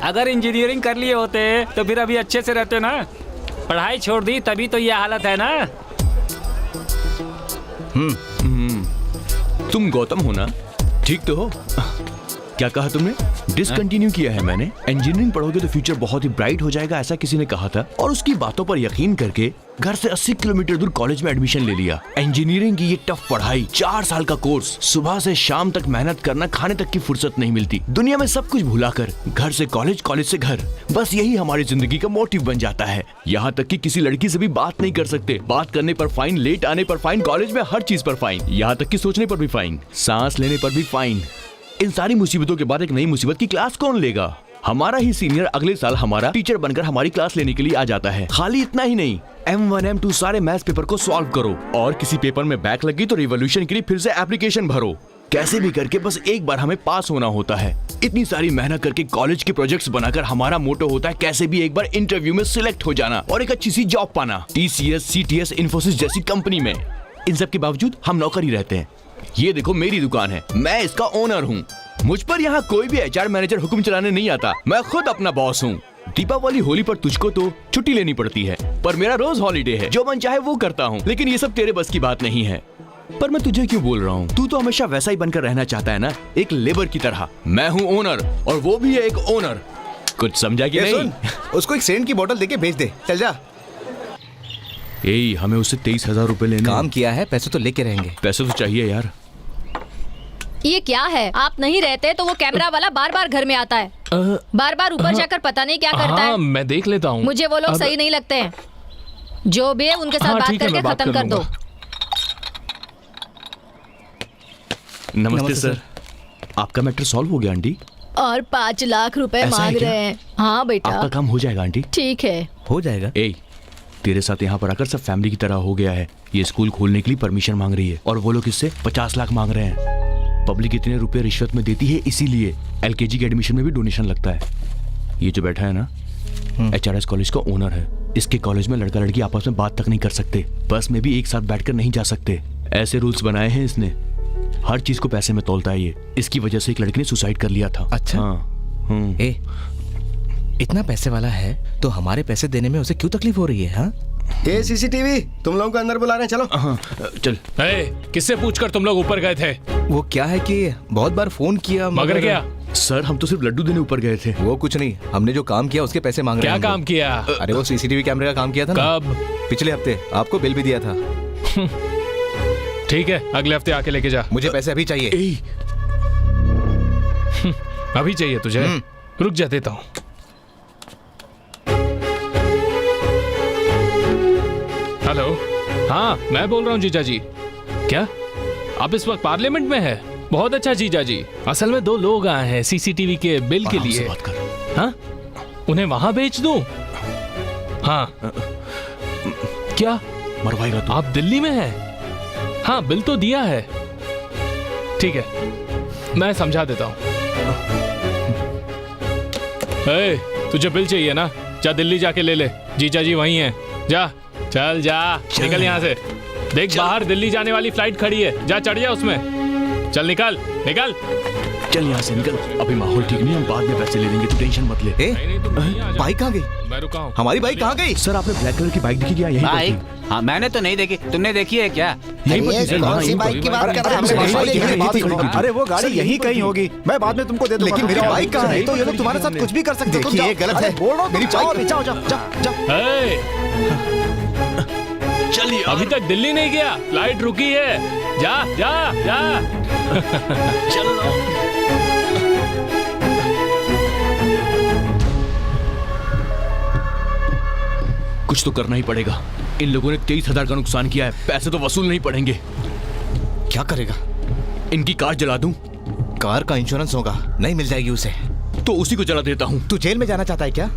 अगर इंजीनियरिंग कर लिए होते तो फिर अभी अच्छे से रहते ना। पढ़ाई छोड़ दी तभी तो ये हालत है ना। तुम गौतम हो ना? ठीक तो हो? क्या कहा तुमने? डिसकंटिन्यू किया है मैंने। इंजीनियरिंग पढ़ोगे तो फ्यूचर बहुत ही ब्राइट हो जाएगा, ऐसा किसी ने कहा था, और उसकी बातों पर यकीन करके घर से 80 किलोमीटर दूर कॉलेज में एडमिशन ले लिया। इंजीनियरिंग की ये टफ पढ़ाई, 4 साल का कोर्स, सुबह से शाम तक मेहनत करना, खाने तक की फुर्सत नहीं मिलती। दुनिया में सब कुछ भुलाकर घर से कॉलेज, कॉलेज से घर, बस यही हमारी जिंदगी का मोटिव बन जाता है। यहाँ तक कि किसी लड़की से भी बात नहीं कर सकते। बात करने पर फाइन, लेट आने पर फाइन, कॉलेज में हर चीज पर फाइन, यहाँ तक कि सोचने पर भी फाइन, सांस लेने पर भी फाइन। इन सारी मुसीबतों के बाद एक नई मुसीबत की क्लास कौन लेगा? हमारा ही सीनियर अगले साल हमारा टीचर बनकर हमारी क्लास लेने के लिए आ जाता है। खाली इतना ही नहीं, M1 M2 सारे मैथ्स पेपर को सॉल्व करो, और किसी पेपर में बैक लगी तो रिवॉल्यूशन के लिए फिर से एप्लीकेशन भरो। कैसे भी करके बस एक बार हमें पास होना होता है। इतनी सारी मेहनत करके कॉलेज के प्रोजेक्ट्स बनाकर हमारा मोटो होता है कैसे भी एक बार इंटरव्यू में सिलेक्ट हो जाना और एक अच्छी सी जॉब पाना, TCS, CTS, इन्फोसिस जैसी कंपनी में। इन सब के बावजूद हम नौकर ही रहते हैं। ये देखो, मेरी दुकान है, मैं इसका ओनर हूँ। मुझ पर यहाँ कोई भी HR मैनेजर हुक्म चलाने नहीं आता, मैं खुद अपना बॉस हूँ। दीपावली, होली पर तुझको तो छुट्टी लेनी पड़ती है, पर मेरा रोज हॉलीडे है, जो मन चाहे वो करता हूँ। लेकिन ये सब तेरे बस की बात नहीं है। पर मैं तुझे क्यों बोल रहा हूँ? तू तो हमेशा वैसा ही बनकर रहना चाहता है ना, एक लेबर की तरह। मैं हूँ ओनर और वो भी है एक ओनर। कुछ समझा कि नहीं? सुन, उसको एक सेंट की बोतल देके भेज दे, चल जा। हमें उससे 23,000 रुपए लेने। काम किया है, पैसे तो लेके रहेंगे। पैसे तो चाहिए यार। ये क्या है? आप नहीं रहते तो वो कैमरा वाला बार बार घर में आता है, बार बार ऊपर जाकर पता नहीं क्या करता है। मैं देख लेता हूँ। मुझे वो लोग सही नहीं लगते हैं। जो भी है उनके साथ बात ठीक है, करके मैं बात खत्म कर दो। नमस्ते सर। आपका मैटर सॉल्व हो गया आंटी? और 5 लाख रुपए ऐसा है मांग क्या? रहे हैं। हाँ बेटा, आपका काम हो जाएगा आंटी? ठीक है। हो जाएगा। तेरे साथ यहाँ पर आकर सब फैमिली की तरह हो गया है। ये स्कूल खोलने के लिए परमिशन मांग रही है और वो लोग इससे 50 लाख मांग रहे हैं। पब्लिक इतने रुपए रिश्वत में देती है, इसीलिए LKG के एडमिशन में भी डोनेशन लगता है। ये जो बैठा है ना, HRS कॉलेज का ओनर है। इसके कॉलेज में लड़का लड़की आपस में बात तक नहीं कर सकते, बस में भी एक साथ बैठकर नहीं जा सकते। ऐसे रूल्स बनाए हैं इसने। हर चीज को पैसे में तोलता है ये। इसकी वजह से एक लड़की ने सुसाइड कर लिया था। अच्छा। हाँ। ए, इतना पैसे वाला है तो हमारे पैसे देने में उसे क्यों तकलीफ हो रही है? हाँ, ये CCTV तुम लोगों को अंदर बुला रहे हैं, चलो। हाँ, चल। किससे पूछकर तुम लोग ऊपर गए थे? वो क्या है कि बहुत बार फोन किया मगर क्या? सर, हम तो सिर्फ लड्डू देने ऊपर गए थे। वो कुछ नहीं, हमने जो काम किया उसके पैसे मांग रहे क्या हैं। काम किया? अरे वो CCTV कैमरे का काम किया था ना। कब? पिछले हफ्ते। आपको बिल भी दिया था। ठीक है, अगले हफ्ते आके लेके जा। मुझे पैसे अभी चाहिए। अभी चाहिए तुझे? रुक जा, देता हूँ। हेलो, हाँ मैं बोल रहा हूँ जीजा जी। क्या आप इस वक्त पार्लियामेंट में है? बहुत अच्छा जीजा जी। असल में 2 लोग आए हैं CCTV के बिल के लिए। बात कर। हाँ, उन्हें वहां भेज दूं? हाँ। क्या मरवाएगा तू? आप दिल्ली में हैं? हाँ, बिल तो दिया है। ठीक है, मैं समझा देता हूँ। तुझे बिल चाहिए ना, जा दिल्ली जाके ले ले, जीजा जी वहीं हैं। जा चल जा, निकल यहाँ से। देख बाहर दिल्ली जाने वाली फ्लाइट खड़ी है, जा चढ़ जा उसमें। चल निकल निकल। चल यहाँ से निकल, अभी माहौल ठीक नहीं, हम बाद में पैसे ले लेंगे, तू टेंशन मत ले। ए, बाइक कहाँ गई? मैं रुका हूँ। हमारी बाइक कहाँ गई? सर आपने ब्लैक कलर की बाइक देखी क्या? यही बाइक? हाँ मैंने तो नहीं देखी, तुमने देखी है क्या? यही पर थी सर, हाँ, यहीं पर। अरे वो गाड़ी यही कहीं होगी, मैं बाद में तुमको दे दूंगा। लेकिन मेरी बाइक कहाँ है? तो ये लोग तुम्हारे साथ कुछ भी कर सकते हो। तुम देखिए, जाओ। ये गलत अरे है। बोल रहा हूँ, मेरी तुम जाओ, बाइक- जाओ जाओ जाओ जाओ। चलिए अभी तक दिल्ली नहीं गया, फ्लाइट रुकी है। जा जा जा। कुछ तो करना ही पड़ेगा। इन लोगों ने 23,000 का नुकसान किया है, पैसे तो वसूल नहीं पड़ेंगे। क्या करेगा? इनकी कार जला दूं? कार का इंश्योरेंस होगा, नहीं मिल जाएगी उसे। तो उसी को जला देता हूं। तू जेल में जाना चाहता है क्या?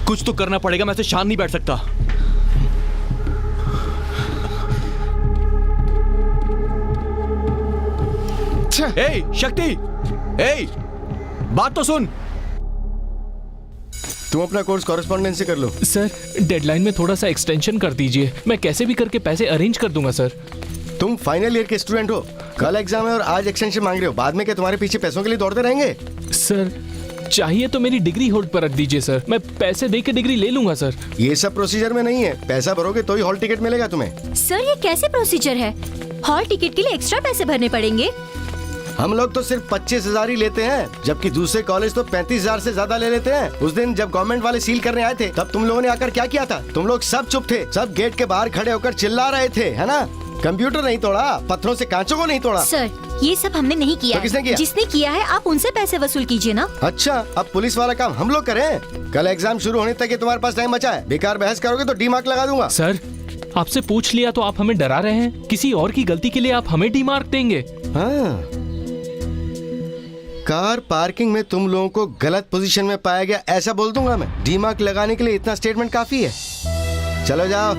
कुछ तो करना पड़ेगा, मैं ऐसे शांत नहीं बैठ सकता। ए शक्ति, ए बात तो सुन। तुम अपना कोर्स कॉरेस्पॉन्डेंस से कर लो। सर डेडलाइन में थोड़ा सा एक्सटेंशन कर दीजिए, मैं कैसे भी करके पैसे अरेंज कर दूंगा सर। तुम फाइनल ईयर के स्टूडेंट हो, कल एग्जाम है और आज एक्सटेंशन मांग रहे हो, बाद में क्या तुम्हारे पीछे पैसों के लिए दौड़ते रहेंगे? सर चाहिए तो मेरी डिग्री होल्ड पर रख दीजिए सर, मैं पैसे दे के डिग्री ले लूंगा सर। ये सब प्रोसीजर में नहीं है, पैसा भरोगे तो ही हॉल टिकट मिलेगा तुम्हें। सर ये कैसे प्रोसीजर है? हॉल टिकट के लिए एक्स्ट्रा पैसे भरने पड़ेंगे? हम लोग तो सिर्फ 25,000 ही लेते हैं, जबकि दूसरे कॉलेज तो 35,000 से ज्यादा ले लेते हैं। उस दिन जब गवर्नमेंट वाले सील करने आए थे, तब तुम लोगों ने आकर क्या किया था? तुम लोग सब चुप थे, सब गेट के बाहर खड़े होकर चिल्ला रहे थे, है ना? कंप्यूटर नहीं तोड़ा, पत्थरों से कांचों को नहीं तोड़ा। सर ये सब हमने नहीं किया। तो किसने किया? जिसने किया है आप उनसे पैसे वसूल कीजिए ना। अच्छा, अब पुलिस वाला काम हम लोग करें? कल एग्जाम शुरू होने तक ही तुम्हारे पास टाइम बचा है, बेकार बहस करोगे तो डी मार्क लगा दूंगा। सर आपसे पूछ लिया तो आप हमें डरा रहे हैं, किसी और की गलती के लिए आप हमें डी मार्क देंगे? हाँ। कार पार्किंग में तुम लोगों को गलत पोजीशन में पाया गया, ऐसा बोल दूंगा मैं। डी मार्क लगाने के लिए इतना स्टेटमेंट काफी है। चलो जाओ।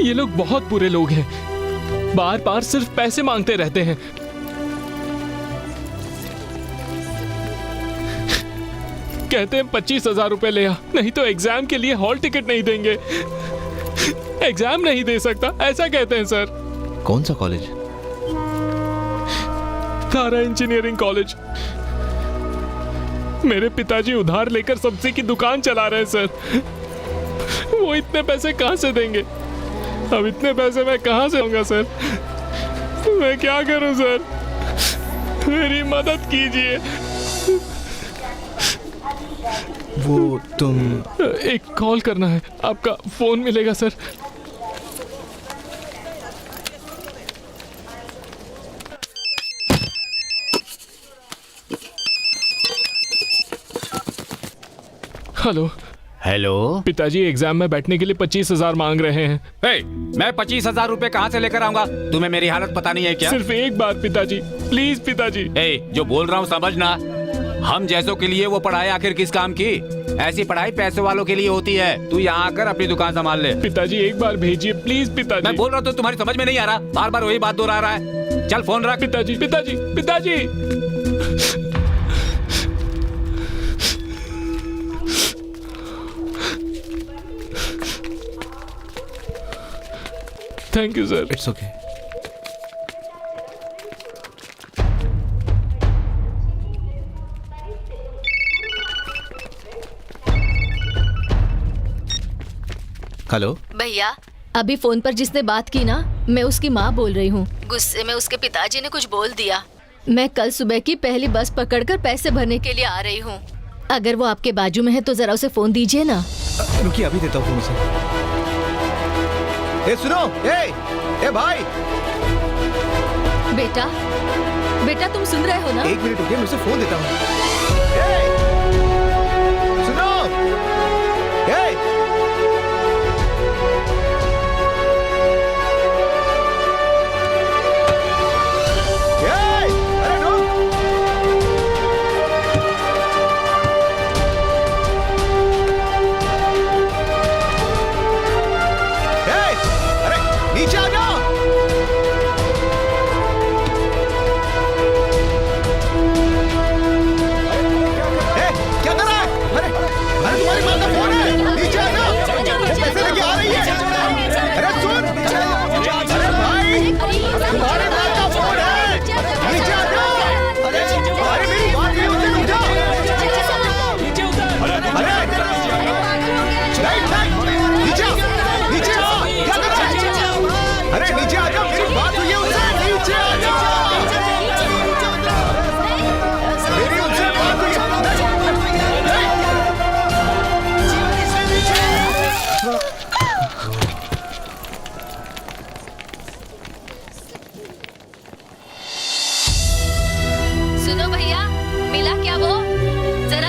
ये लोग बहुत बुरे लोग हैं, बार बार सिर्फ पैसे मांगते रहते हैं। कहते हैं 25,000 रुपए ले आ, नहीं तो एग्जाम के लिए हॉल टिकट नहीं देंगे। एग्जाम नहीं दे सकता, ऐसा कहते हैं सर। कौन सा कॉलेज? तारा इंजीनियरिंग कॉलेज। मेरे पिताजी उधार लेकर सब्जी की दुकान चला रहे हैं सर, वो इतने पैसे कहां से देंगे? अब इतने पैसे मैं कहां से दूंगा सर? मैं क्या करूं सर? मेरी मदद कीजिए। वो तुम एक कॉल करना है, आपका फोन मिलेगा सर? Hello hello. पिताजी, एग्जाम में बैठने के लिए 25,000 मांग रहे हैं। ए, मैं 25,000 रुपए कहाँ से लेकर आऊंगा? तुम्हें मेरी हालत पता नहीं है क्या? सिर्फ एक बार पिताजी, प्लीज पिताजी। ए, जो बोल रहा हूँ समझना। हम जैसों के लिए वो पढ़ाई आखिर किस काम की? ऐसी पढ़ाई पैसे वालों के लिए होती है। तू यहाँ आकर अपनी दुकान संभाल ले। पिताजी एक बार भेजिए प्लीज पिताजी। मैं बोल रहा हूँ तो तुम्हारी समझ में नहीं आ रहा, बार बार वही बात दोहरा रहा है। चल फोन रख। पिताजी पिताजी पिताजी। Thank you sir. It's okay. Hello भैया, अभी फोन पर जिसने बात की ना, मैं उसकी माँ बोल रही हूँ। गुस्से में उसके पिताजी ने कुछ बोल दिया। मैं कल सुबह की पहली बस पकड़कर पैसे भरने के लिए आ रही हूँ। अगर वो आपके बाजू में है तो जरा उसे फोन दीजिए ना। रुकिए, अभी देता हूँ फोन उसे। ए सुनो, ए भाई। बेटा, बेटा तुम सुन रहे हो ना? एक मिनट रुकिए, मैं उसे फोन देता हूँ। सुनो,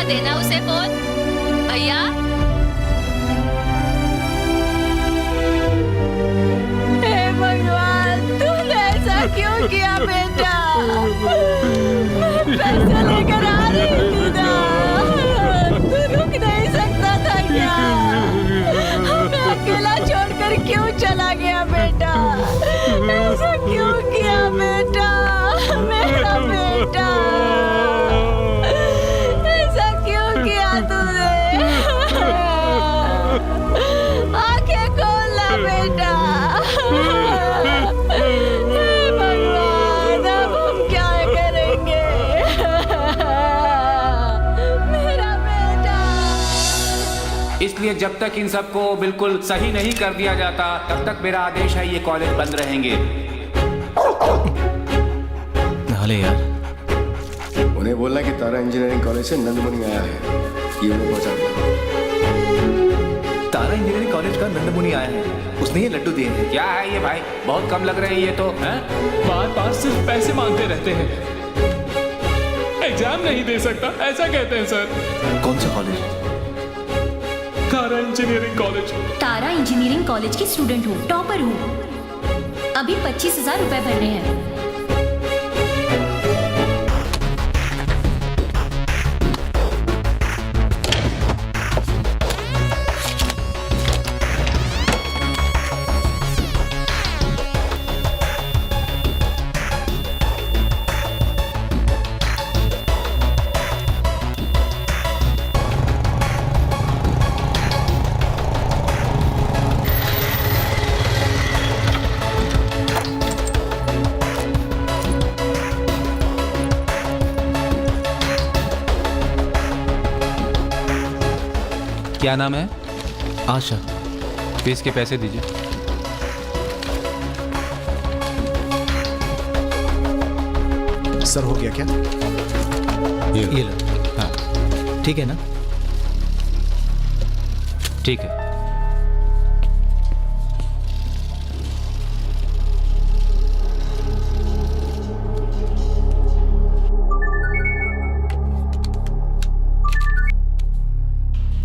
देना उसे फोन। भैया हे भगवान, तूने ऐसा क्यों किया बेटा? पैसा लेकर आ रही थी ना, तू रुक नहीं सकता था क्या? हमें अकेला छोड़कर क्यों चला गया बेटा? ऐसा क्यों किया बेटा? मेरा बेटा, ऐसा क्यों किया तूने? आंखें खोल ला बेटा। हे भगवान, अब हम क्या करेंगे? मेरा बेटा। इसलिए जब तक इन सबको बिल्कुल सही नहीं कर दिया जाता तब तक मेरा आदेश है ये कॉलेज बंद रहेंगे। नाले यार, उन्हें बोलना कि तारा इंजीनियरिंग कॉलेज से नंदमुनि आया है, ये उन्हें पहुंचा दो। तारा इंजीनियरिंग कॉलेज का नंदमुनि आया है, उसने ये लड्डू दिए हैं। क्या है ये भाई, बहुत कम लग रहे हैं ये तो। बार बार सिर्फ पैसे मांगते रहते हैं, एग्जाम नहीं दे सकता ऐसा कहते हैं सर। कौन सा कॉलेज? तारा इंजीनियरिंग कॉलेज। तारा इंजीनियरिंग कॉलेज की स्टूडेंट हूँ, टॉपर हूँ। अभी 25,000 रुपए भरने हैं। क्या नाम है? आशा। फीस के पैसे दीजिए। सर हो गया क्या? ये लो। हाँ ठीक है ना? ठीक है।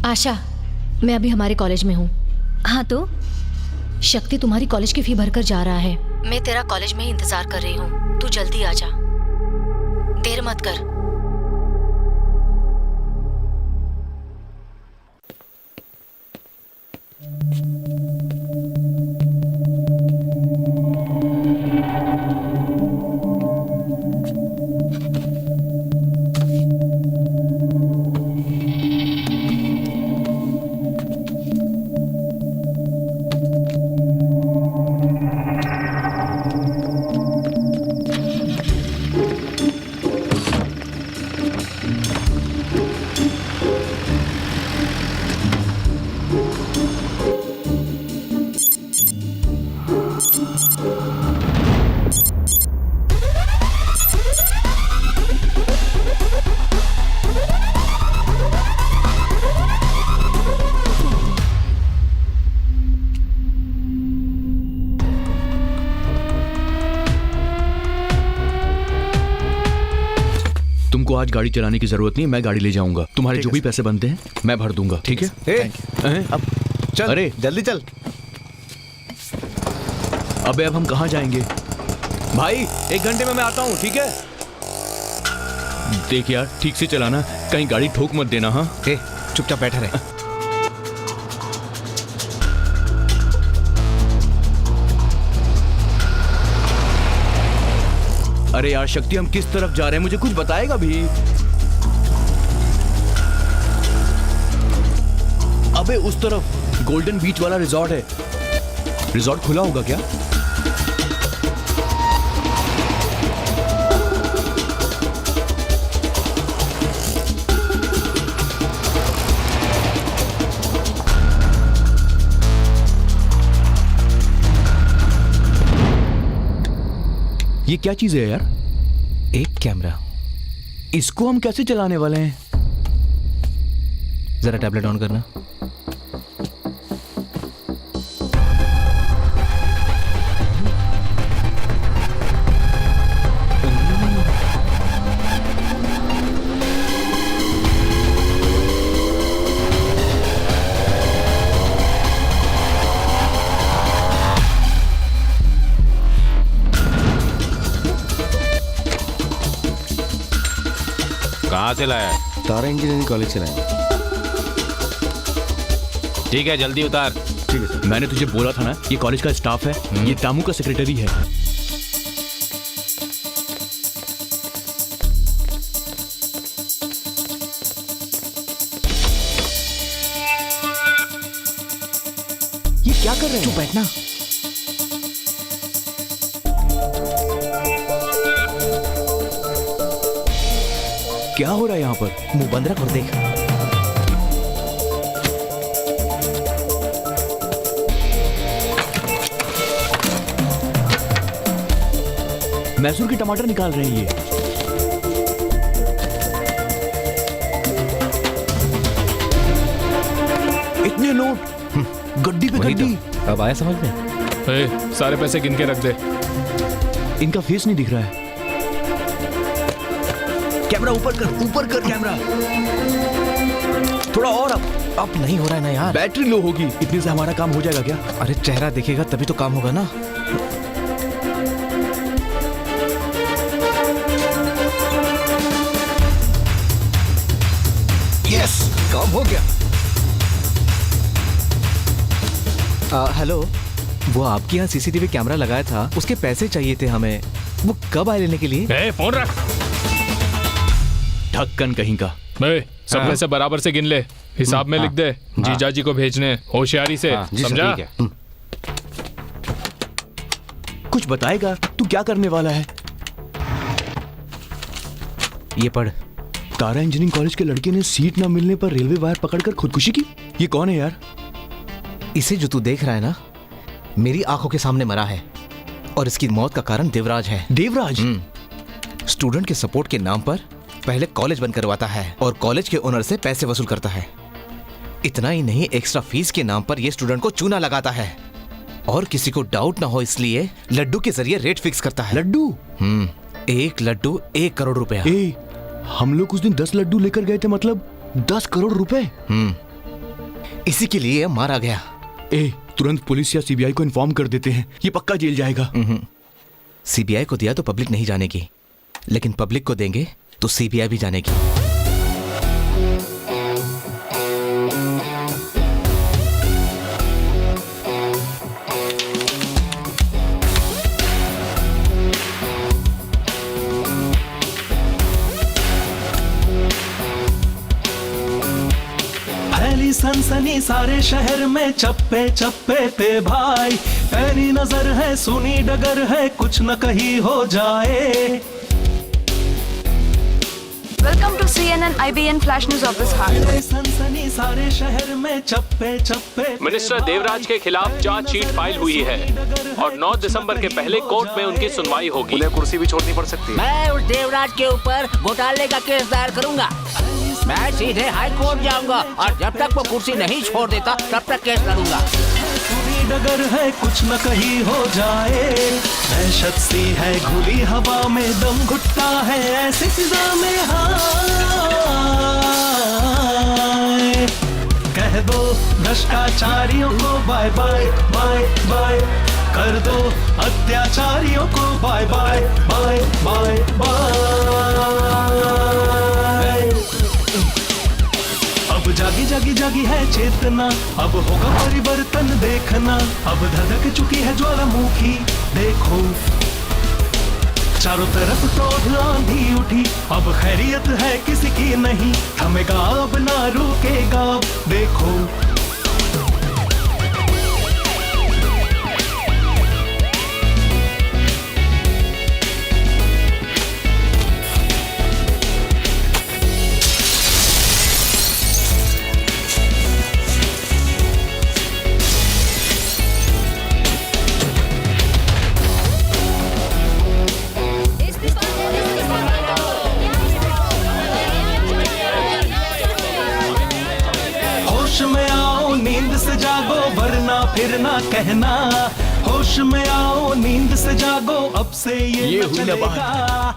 आशा, मैं अभी हमारे कॉलेज में हूँ। हाँ तो शक्ति तुम्हारी कॉलेज की फी भरकर जा रहा है। मैं तेरा कॉलेज में ही इंतजार कर रही हूँ, तू जल्दी आ जा, देर मत कर। तुमको आज गाड़ी चलाने की जरूरत नहीं, मैं गाड़ी ले जाऊंगा। तुम्हारे जो भी पैसे बनते हैं मैं भर दूंगा, ठीक है? अब चल, अरे जल्दी चल। अबे अब हम कहाँ जाएंगे? भाई 1 घंटे में मैं आता हूँ, ठीक है? देख यार, ठीक से चलाना, कहीं गाड़ी ठोक मत देना। हाँ चुपचाप बैठा रहे। अरे यार शक्ति, हम किस तरफ जा रहे हैं मुझे कुछ बताएगा भी? अबे उस तरफ गोल्डन बीच वाला रिजॉर्ट है। रिजॉर्ट खुला होगा क्या? ये क्या चीज है यार? एक कैमरा। इसको हम कैसे चलाने वाले हैं? जरा टैबलेट ऑन करना। कहाँ से लाया है? तारा इंजीनियरिंग कॉलेज से लाया। ठीक है, जल्दी उतार। ठीक है सर। मैंने तुझे बोला था ना, ये कॉलेज का स्टाफ है, ये टामू का सेक्रेटरी है। ये क्या कर रहे हैं? तू बैठना। क्या हो रहा है यहाँ पर? मुंह बंद रख और देख। मैसूर के टमाटर निकाल रहे हैं ये। इतने नोट, गड्डी पे वही गड्डी। तो, अब आया समझ में? ए, सारे पैसे गिन के रख दे। इनका फेस नहीं दिख रहा है। कैमरा ऊपर कर कैमरा। थोड़ा और अब नहीं हो रहा है ना यार। बैटरी लो होगी, इतने से हमारा काम हो जाएगा क्या? अरे चेहरा दिखेगा तभी तो काम होगा ना। यस, काम हो गया। हेलो, वो आपके यहाँ सीसीटीवी कैमरा लगाया था, उसके पैसे चाहिए थे हमें। वो कब आए लेने के लिए? ए, फोन रख। ढक्कन कहीं का। ए, सब हाँ। पैसे बराबर से गिन ले, हिसाब में लिख दे। जीजाजी को भेजने, होशियारी से, जी सर, समझा? ठीक है। कुछ बताएगा तू क्या करने वाला है? ये पढ़। तारा इंजीनियरिंग कॉलेज के लड़के ने सीट न मिलने पर रेलवे वायर पकड़कर खुदकुशी की। ये कौन है यार? इसे जो तू देख रहा है ना, मेरी आंखों के सामने मरा है और इसकी मौत का कारण देवराज है। देवराज? स्टूडेंट के सपोर्ट के नाम पर पहले कॉलेज बंद करवाता है और कॉलेज के ओनर से पैसे वसूल करता है। इतना ही नहीं, एक्स्ट्रा फीस के नाम पर यह स्टूडेंट को चूना लगाता है और किसी को डाउट ना हो इसलिए लड्डू के जरिए रेट फिक्स करता है। लड्डू? 1 लड्डू 1 करोड़ रुपया। ए, हम लोग उस दिन 10 लड्डू लेकर गए थे, मतलब 10 करोड़ रुपए। इसी के लिए मारा गया। ए, तुरंत पुलिस या सीबीआई को इन्फॉर्म कर देते हैं, ये पक्का जेल जाएगा। सीबीआई को दिया तो पब्लिक नहीं जानेगी, लेकिन पब्लिक को देंगे तो सीबीआई भी जानेगी। फैली सनसनी सारे शहर में, चप्पे चप्पे पे भाई। पैनी नजर है, सुनी डगर है, कुछ न कहीं हो जाए। Welcome to CNN IBN Flash News Office Hard. सनसनी सारे शहर में, चप्पे चप्पे। मिनिस्टर देवराज के खिलाफ चार्जशीट फाइल हुई है और 9 दिसंबर के पहले कोर्ट में उनकी सुनवाई होगी। उन्हें कुर्सी भी छोड़नी पड़ सकती है। मैं उस देवराज के ऊपर घोटाले का केस दायर करूंगा। मैं सीधे हाई कोर्ट जाऊंगा और जब तक वो कुर्सी नहीं छोड़ देता तब तक केस लड़ूंगा। सुनी डगर है, कुछ न कहीं हो जाए। दहशत सी है खुली हवा में, दम घुटता है ऐसी फिजा में। हाय, कह दो भ्रष्टाचारियों को बाय बाय बाय बाय, कर दो अत्याचारियों को bye bye bye bye bye. अब जागी जागी जागी है चेतना, अब होगा परिवर्तन देखना। अब धधक चुकी है ज्वालामुखी, देखो चारों तरफ क्रोध आंधी उठी। अब खैरियत है किसी की नहीं, थमेगा अब ना रुकेगा, देखो। होश में आओ नींद से जागो, वरना फिर ना कहना। होश में आओ नींद से जागो, अब से ये न हुई ना चलेगा।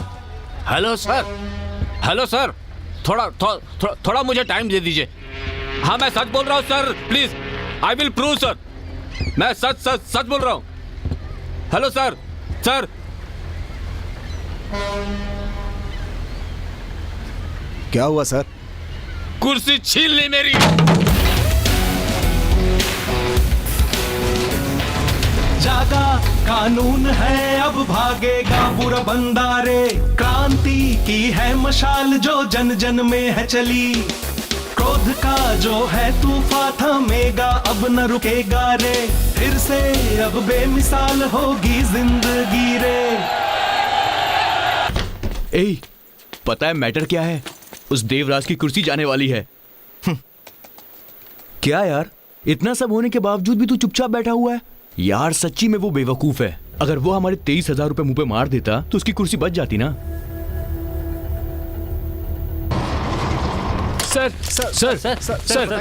हेलो सर, थोड़ा मुझे टाइम दे दीजिए। हाँ, मैं सच बोल रहा हूँ sir, please I will prove sir. मैं सच बोल रहा हूँ। Hello sir. क्या हुआ सर? कुर्सी छीन ली मेरी। जागा कानून है, अब भागेगा बुरा बंदा रे। क्रांति की है मशाल जो जन जन में है चली। क्रोध का जो है तूफान थमेगा, अब न रुकेगा रे। फिर से अब बेमिसाल होगी जिंदगी रे। ए, पता है मैटर क्या है? उस देवराज की कुर्सी जाने वाली है। क्या यार, इतना सब होने के बावजूद भी तू चुपचाप बैठा हुआ है? यार सच्ची में वो बेवकूफ है। अगर वो हमारे 23,000 रुपए मुंह पे मार देता तो उसकी कुर्सी बच जाती ना। सर,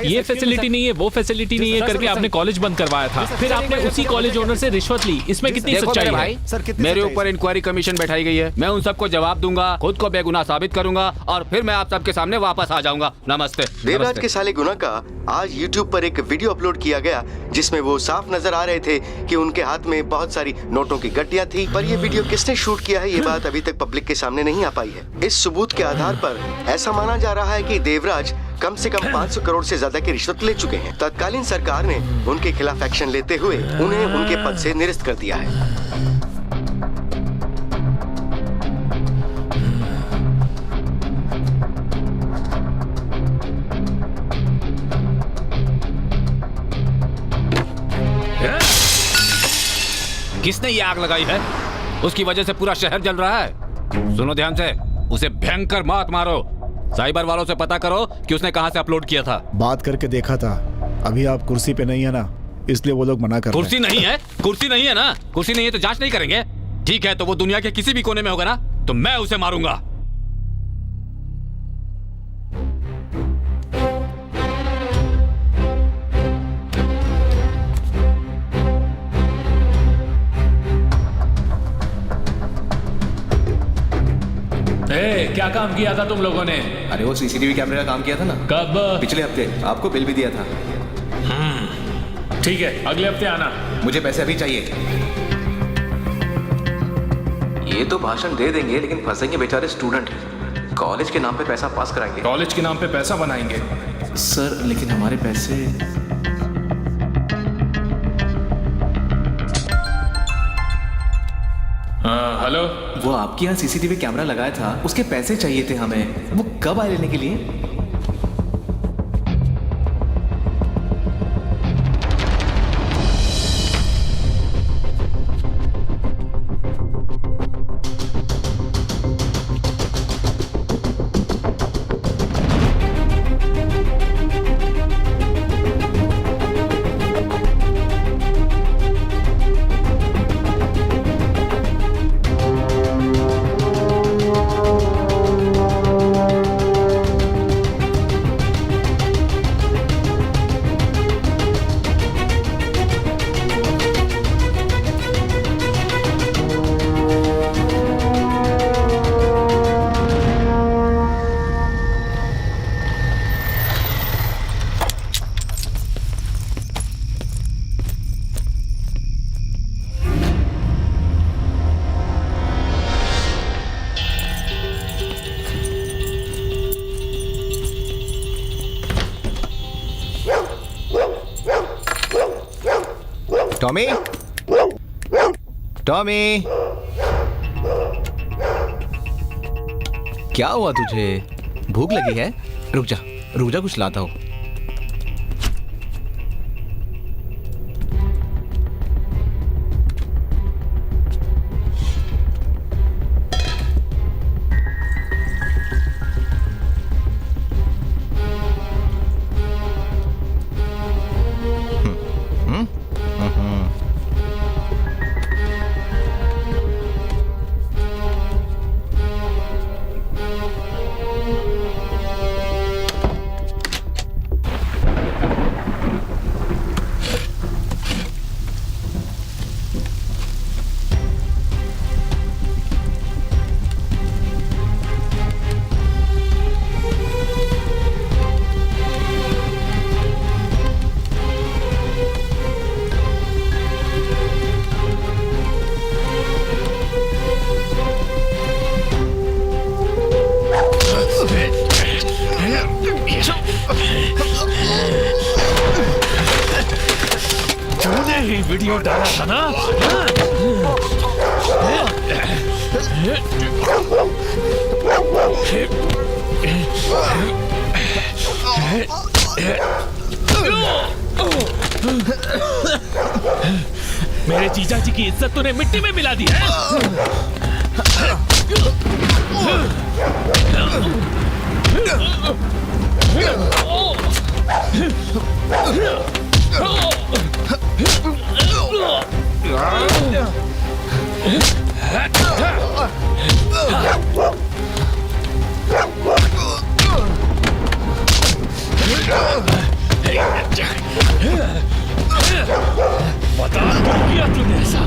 ये फैसिलिटी नहीं है, वो फैसिलिटी नहीं है करके आपने कॉलेज बंद करवाया था। फिर आपने उसी कॉलेज ओनर से रिश्वत ली। इसमें कितनी देखो सच्चाई मेरे है? भाई, सर, कितनी मेरे सच्चाई ऊपर इंक्वायरी कमीशन बैठाई गई है। मैं उन सबको जवाब दूंगा, खुद को बेगुनाह साबित करूंगा और फिर मैं आप सबके सामने वापस आ जाऊंगा। नमस्ते। देवराज के साले गुना का आज YouTube पर एक वीडियो अपलोड किया गया जिसमें वो साफ नजर आ रहे थे कि उनके हाथ में बहुत सारी नोटों की गड्डियां थी। पर ये वीडियो किसने शूट किया है, ये बात अभी तक पब्लिक के सामने नहीं आ पाई है। इस सबूत के आधार पर ऐसा माना जा रहा है कि देवराज कम से कम 500 करोड़ से ज्यादा की रिश्वत ले चुके हैं। तत्कालीन सरकार ने उनके खिलाफ एक्शन लेते हुए उन्हें उनके पद से निरस्त कर दिया है। किसने ये आग लगाई है? उसकी वजह से पूरा शहर जल रहा है। सुनो ध्यान से, उसे भयंकर मात मारो। साइबर वालों से पता करो कि उसने कहां से अपलोड किया था। बात करके देखा था। अभी आप कुर्सी पे नहीं है ना, इसलिए वो लोग मना कर रहे हैं। कुर्सी नहीं है? कुर्सी नहीं है ना? कुर्सी नहीं है तो जांच नहीं करेंगे? ठीक है, तो वो दुनिया के किसी भी कोने में होगा ना, तो मैं उसे मारूंगा। क्या काम किया था तुम लोगों ने? अरे वो सीसीटीवी कैमरे का काम किया था ना, कब? पिछले हफ्ते। आपको बिल भी दिया था। ठीक है, अगले हफ्ते आना। मुझे पैसे अभी चाहिए। ये तो भाषण दे देंगे लेकिन फंसेंगे बेचारे स्टूडेंट। कॉलेज के नाम पे पैसा पास कराएंगे। कॉलेज के नाम पे पैसा बनाएंगे। सर लेकिन हमारे पैसे। हेलो, वो आपके यहाँ सीसीटीवी कैमरा लगाया था, उसके पैसे चाहिए थे हमें। वो कब आए लेने के लिए? टॉमी, टॉमी, क्या हुआ तुझे? भूख लगी है? रुक जा, रुक जा, कुछ लाता हूँ। यही वीडियो डाला था ना? मेरे जीजा जी की इज्जत तूने मिट्टी में मिला दी है। बता क्यों किया तूने ऐसा?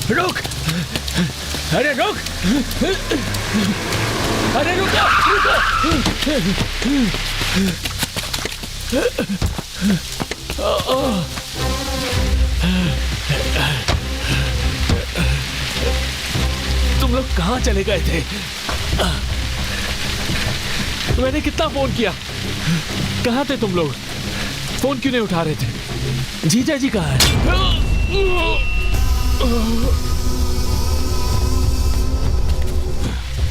रुक! अरे रुक! अरे रुको! तुम लोग कहाँ चले गए थे? मैंने कितना फोन किया, कहाँ थे तुम लोग? फोन क्यों नहीं उठा रहे थे? जीजा जी कहाँ है?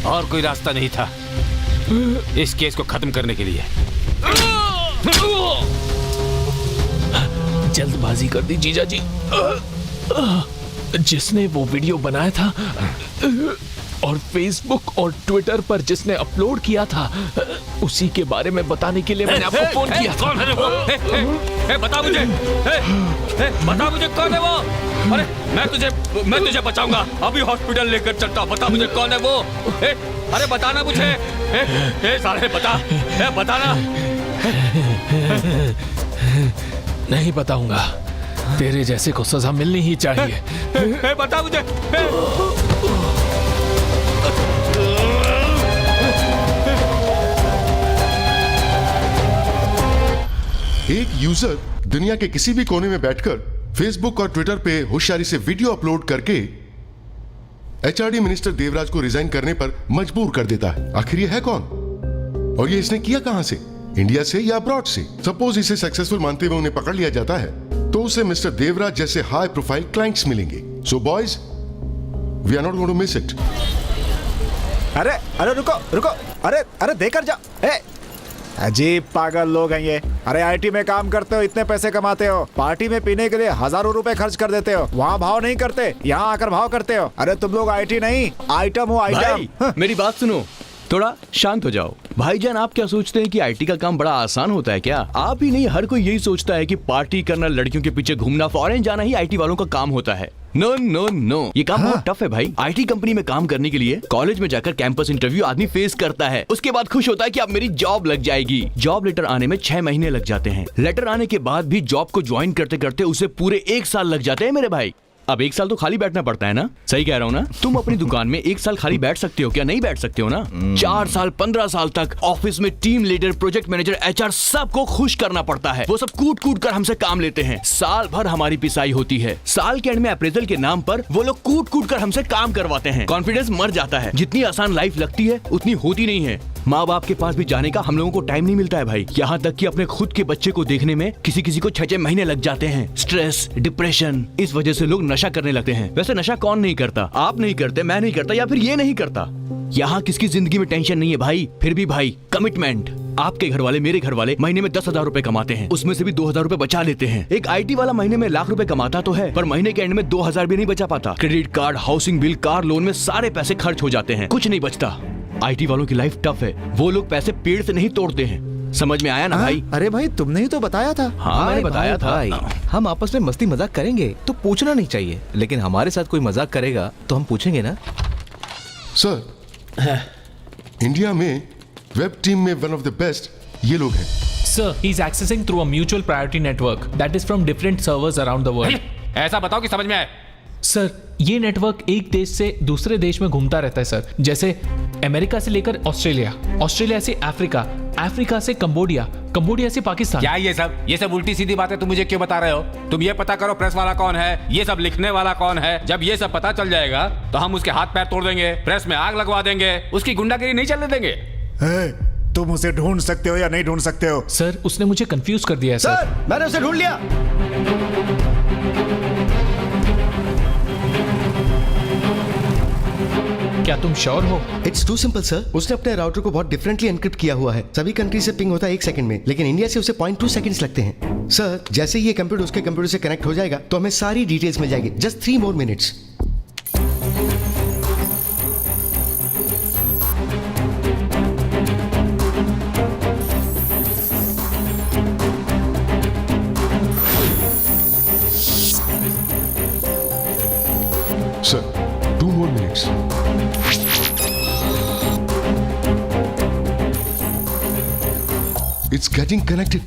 और कोई रास्ता नहीं था इस केस को खत्म करने के लिए। जल्दबाजी कर दी जीजा जी। जिसने वो वीडियो बनाया था और फेसबुक और ट्विटर पर जिसने अपलोड किया था, उसी के बारे में बताने के लिए मैंने आपको फोन किया था। कौन है वो? बता मुझे, बता मुझे कौन है वो? अरे मैं तुझे बचाऊंगा, अभी हॉस्पिटल लेकर चलता हूं। बता मुझे कौन है वो? अरे बताना मुझे। साले बताना। नहीं बताऊंगा, तेरे जैसे को सजा मिलनी ही चाहिए। बता मुझे। एक यूजर दुनिया के किसी भी कोने में बैठकर फेसबुक और ट्विटर पे होशियारी से वीडियो अपलोड करके एचआरडी मिनिस्टर देवराज को रिजाइन करने पर मजबूर कर देता है। आखिर ये है कौन और ये इसने किया कहां से? इंडिया से या अब्रॉड से? सपोज इसे सक्सेसफुल मानते हुए उन्हें पकड़ लिया जाता है तो उसे मिस्टर देवराज जैसे हाई प्रोफाइल क्लाइंट्स मिलेंगे। So boys, we are not going to miss it. अरे रुको, अरे देकर जा। अजीब पागल लोग हैं ये। अरे आईटी में काम करते हो, इतने पैसे कमाते हो, पार्टी में पीने के लिए हजारों रुपए खर्च कर देते हो, वहाँ भाव नहीं करते, यहाँ आकर भाव करते हो। अरे तुम लोग आईटी नहीं, आइटम हो आइटम। मेरी बात सुनो, थोड़ा शांत हो जाओ। भाईजान, आप क्या सोचते हैं कि आईटी का काम बड़ा आसान होता है क्या? आप ही नहीं, हर कोई यही सोचता है कि पार्टी करना, लड़कियों के पीछे घूमना, फॉरेन जाना ही आईटी वालों का काम होता है। नो नो नो, ये काम बहुत टफ है भाई। आईटी कंपनी में काम करने के लिए कॉलेज में जाकर कैंपस इंटरव्यू आदमी फेस करता है, उसके बाद खुश होता है कि अब मेरी जॉब लग जाएगी। जॉब लेटर आने में 6 महीने लग जाते हैं। लेटर आने के बाद भी जॉब को ज्वाइन करते करते उसे पूरे 1 साल लग जाते हैं मेरे भाई। अब 1 साल तो खाली बैठना पड़ता है ना? सही कह रहा हूँ ना? तुम अपनी दुकान में 1 साल खाली बैठ सकते हो क्या? नहीं बैठ सकते हो ना? 4 साल 15 साल तक ऑफिस में team leader, project manager, HR सबको खुश करना पड़ता है। वो सब कूट कूट कर हमसे काम लेते हैं। साल भर हमारी पिसाई होती है। साल के एंड में अप्रेजल के नाम पर वो लोग कूट कूट कर हमसे काम करवाते हैं। कॉन्फिडेंस मर जाता है। जितनी आसान लाइफ लगती है उतनी होती नहीं है। माँ बाप के पास भी जाने का हम लोगों को टाइम नहीं मिलता है भाई। यहाँ तक कि अपने खुद के बच्चे को देखने में किसी किसी को 6-6 महीने लग जाते हैं। स्ट्रेस, डिप्रेशन, इस वजह से लोग नशा करने लगते हैं। वैसे नशा कौन नहीं करता? आप नहीं करते, मैं नहीं करता, या फिर ये नहीं करता। यहाँ किसकी जिंदगी में टेंशन नहीं है भाई। फिर भी भाई कमिटमेंट। आपके घर वाले, मेरे घर वाले महीने में 10,000 रुपए कमाते हैं, उसमें से भी 2,000 रुपए बचा लेते हैं। एक IT वाला महीने में लाख रुपए कमाता तो है, पर महीने के एंड में 2,000 भी नहीं बचा पाता। Credit card, housing bill, car loan में सारे पैसे खर्च हो जाते हैं, कुछ नहीं बचता। IT वालों की लाइफ टफ है, वो लोग पैसे पेड़ से नहीं तोड़ते हैं। समझ में आया ना भाई? अरे भाई तुमने ही तो बताया था। हाँ मैंने बताया था। हम आपस में मस्ती मजाक करेंगे तो पूछना नहीं चाहिए, लेकिन हमारे साथ कोई मजाक करेगा तो हम पूछेंगे ना। सर, इंडिया में वेब टीम में वन ऑफ द बेस्ट ये लोग हैं। Sir, he's accessing through a mutual priority network that is from different servers around the world. ऐसा बताओ कि समझ में आए। सर, ये नेटवर्क एक देश से दूसरे देश में घूमता रहता है सर। जैसे अमेरिका से लेकर ऑस्ट्रेलिया, ऑस्ट्रेलिया से अफ्रीका, अफ्रीका से कंबोडिया, कंबोडिया से पाकिस्तान। क्या ये सब उल्टी सीधी बातें तुम मुझे क्यों बता रहे हो? तुम ये पता करो प्रेस वाला कौन है, ये सब लिखने वाला कौन है। जब ये सब पता चल जाएगा तो हम उसके हाथ पैर तोड़ देंगे, प्रेस में आग लगवा देंगे, उसकी गुंडागिरी नहीं चलने देंगे। तुम उसे ढूंढ सकते हो या नहीं ढूंढ सकते हो? सर, उसने मुझे कंफ्यूज कर दिया है सर, मैंने उसे ढूंढ लिया। क्या तुम श्योर हो? It's too simple sir. उसने अपने राउटर को बहुत डिफरेंटली एनक्रिप्ट किया हुआ है। सभी कंट्री से पिंग होता है 1 सेकंड में, लेकिन इंडिया से उसे 0.2 सेकंड्स लगते हैं। सर, जैसे ही ये कंप्यूटर उसके कंप्यूटर से कनेक्ट हो जाएगा तो हमें सारी डिटेल्स मिल जाएगी। Just 3 more minutes। Sir, 2 more minutes। It's getting connected।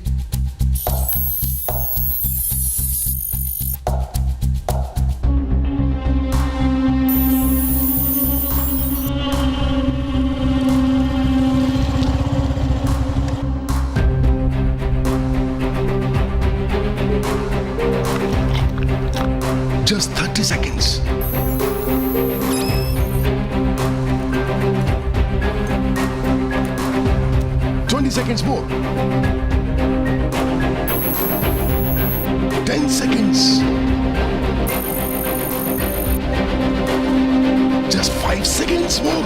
Just 30 seconds। seconds more। 10 seconds। Just 5 seconds more।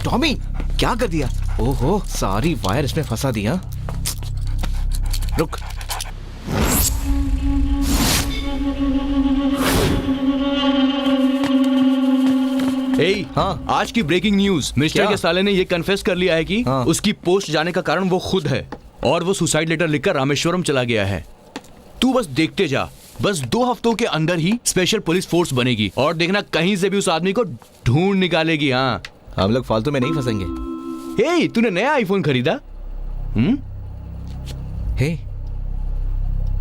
Tommy, क्या कर दिया? ओहो, सारी वायर इसमें फंसा दिया। रुक। हाँ, आज की ब्रेकिंग न्यूज। मिस्टर के साले ने ये कन्फेस कर लिया है कि उसकी पोस्ट जाने का कारण वो खुद है और वो सुसाइड लेटर लिखकर रामेश्वरम चला गया है। तू बस देखते जा, बस 2 हफ्तों के अंदर ही स्पेशल पुलिस फोर्स बनेगी और देखना कहीं से भी उस आदमी को ढूंढ निकालेगी। हाँ, हम लोग फालतू में नहीं फंसेंगे। हे, तूने नया आईफोन खरीदा? हे,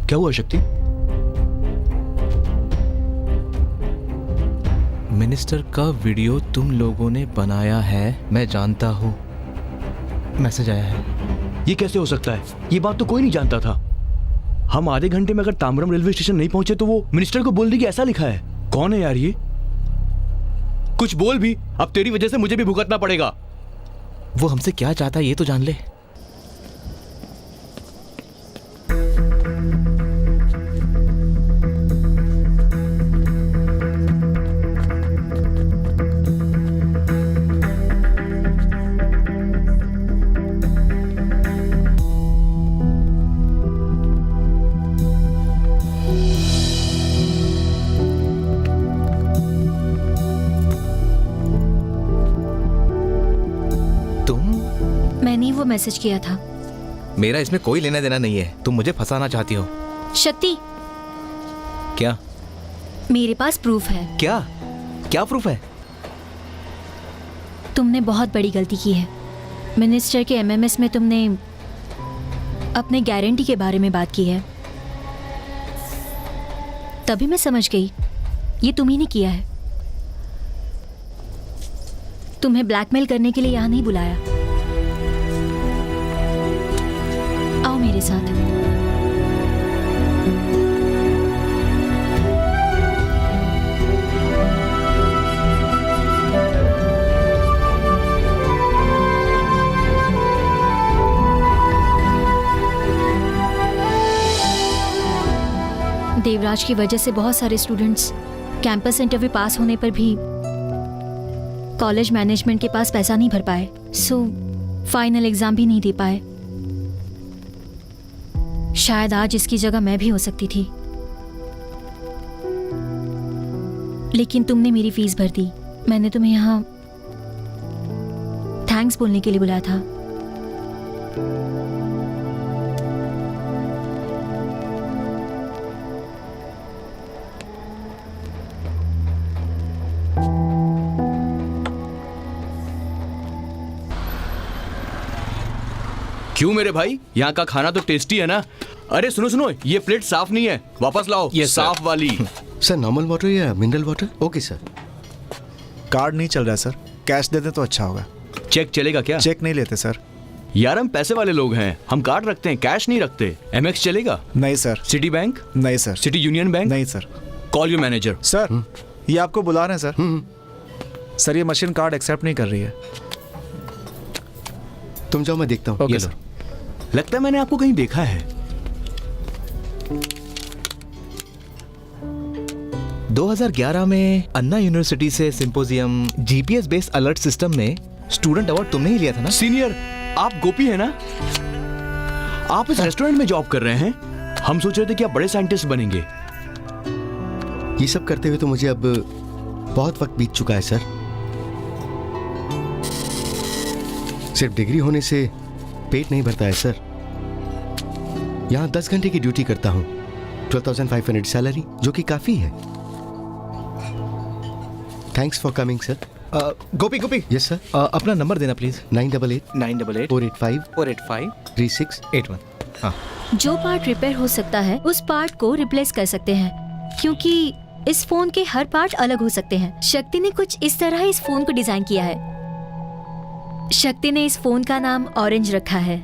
क्या हुआ शक्ति? मिनिस्टर का वीडियो तुम लोगों ने बनाया है, मैं जानता हूँ। मैसेज आया है। ये कैसे हो सकता है? ये बात तो कोई नहीं जानता था। हम आधे घंटे में अगर ताम्रम रेलवे स्टेशन नहीं पहुंचे तो वो मिनिस्टर को बोल दी कि ऐसा लिखा है। कौन है यार ये? कुछ बोल भी, अब तेरी वजह से मुझे भी भुगतना पड़ेगा। वो हमसे क्या चाहता है ये तो जान ले। मैसेज किया था। मेरा इसमें कोई लेना देना नहीं है। तुम मुझे फंसाना चाहती हो। शक्ति, क्या? मेरे पास प्रूफ है। क्या? क्या प्रूफ है? तुमने बहुत बड़ी गलती की है। मिनिस्टर के MMS में तुमने अपने गारंटी के बारे में बात की है। तभी मैं समझ गई ये तुम्ही ने किया है। तुम्हें ब्लैकमेल करने के लिए यहाँ नहीं बुलाया। आओ मेरे साथ। देवराज की वजह से बहुत सारे स्टूडेंट्स कैंपस इंटरव्यू पास होने पर भी कॉलेज मैनेजमेंट के पास पैसा नहीं भर पाए, सो फाइनल एग्जाम भी नहीं दे पाए। शायद आज इसकी जगह मैं भी हो सकती थी, लेकिन तुमने मेरी फीस भर दी। मैंने तुम्हें यहाँ थैंक्स बोलने के लिए बुलाया था। क्यों मेरे भाई, यहाँ का खाना तो टेस्टी है ना। अरे सुनो सुनो, ये प्लेट साफ नहीं है, वापस लाओ। ये साफ वाली। सर नॉर्मल वाटर या mineral water? Okay sir. Card नहीं चल रहा है सर, कैश दे दें तो अच्छा होगा। चेक चलेगा क्या? चेक नहीं लेते सर। यार हम पैसे वाले लोग हैं, हम कार्ड रखते हैं, कैश नहीं रखते। एमएक्स चलेगा? नहीं सर। Citibank? नहीं सर। City Union Bank? नहीं sir. Call your manager. Sir ये आपको बुला रहे हैं सर। सर ये मशीन कार्ड एक्सेप्ट नहीं कर रही है। तुम जाओ, मैं देखता हूँ। Okay sir. लगता है मैंने आपको कहीं देखा है। 2011 में अन्ना यूनिवर्सिटी से symposium GPS based alert system में स्टूडेंट अवार्ड तुमने ही लिया था ना? सीनियर, आप गोपी है ना? आप इस रेस्टोरेंट में जॉब कर रहे हैं। हम सोच रहे थे कि आप बड़े साइंटिस्ट बनेंगे। ये सब करते हुए तो मुझे अब बहुत वक्त बीत चुका है सर। सिर्फ डिग्री होने से पेट नहीं भरता है सर। यहाँ 10 घंटे की ड्यूटी करता हूँ, 12,500 सैलरी, जो कि काफी है। Thanks for coming sir. Gopi Gopi. Yes sir. अपना नंबर देना प्लीज। 988 485 3681। हाँ। जो पार्ट रिपेयर हो सकता है उस पार्ट को रिप्लेस कर सकते हैं, क्योंकि इस फोन के हर पार्ट अलग हो सकते हैं। शक्ति ने कुछ इस तरह इस फोन को डिजाइन किया है। शक्ति ने इस फोन का नाम ऑरेंज रखा है।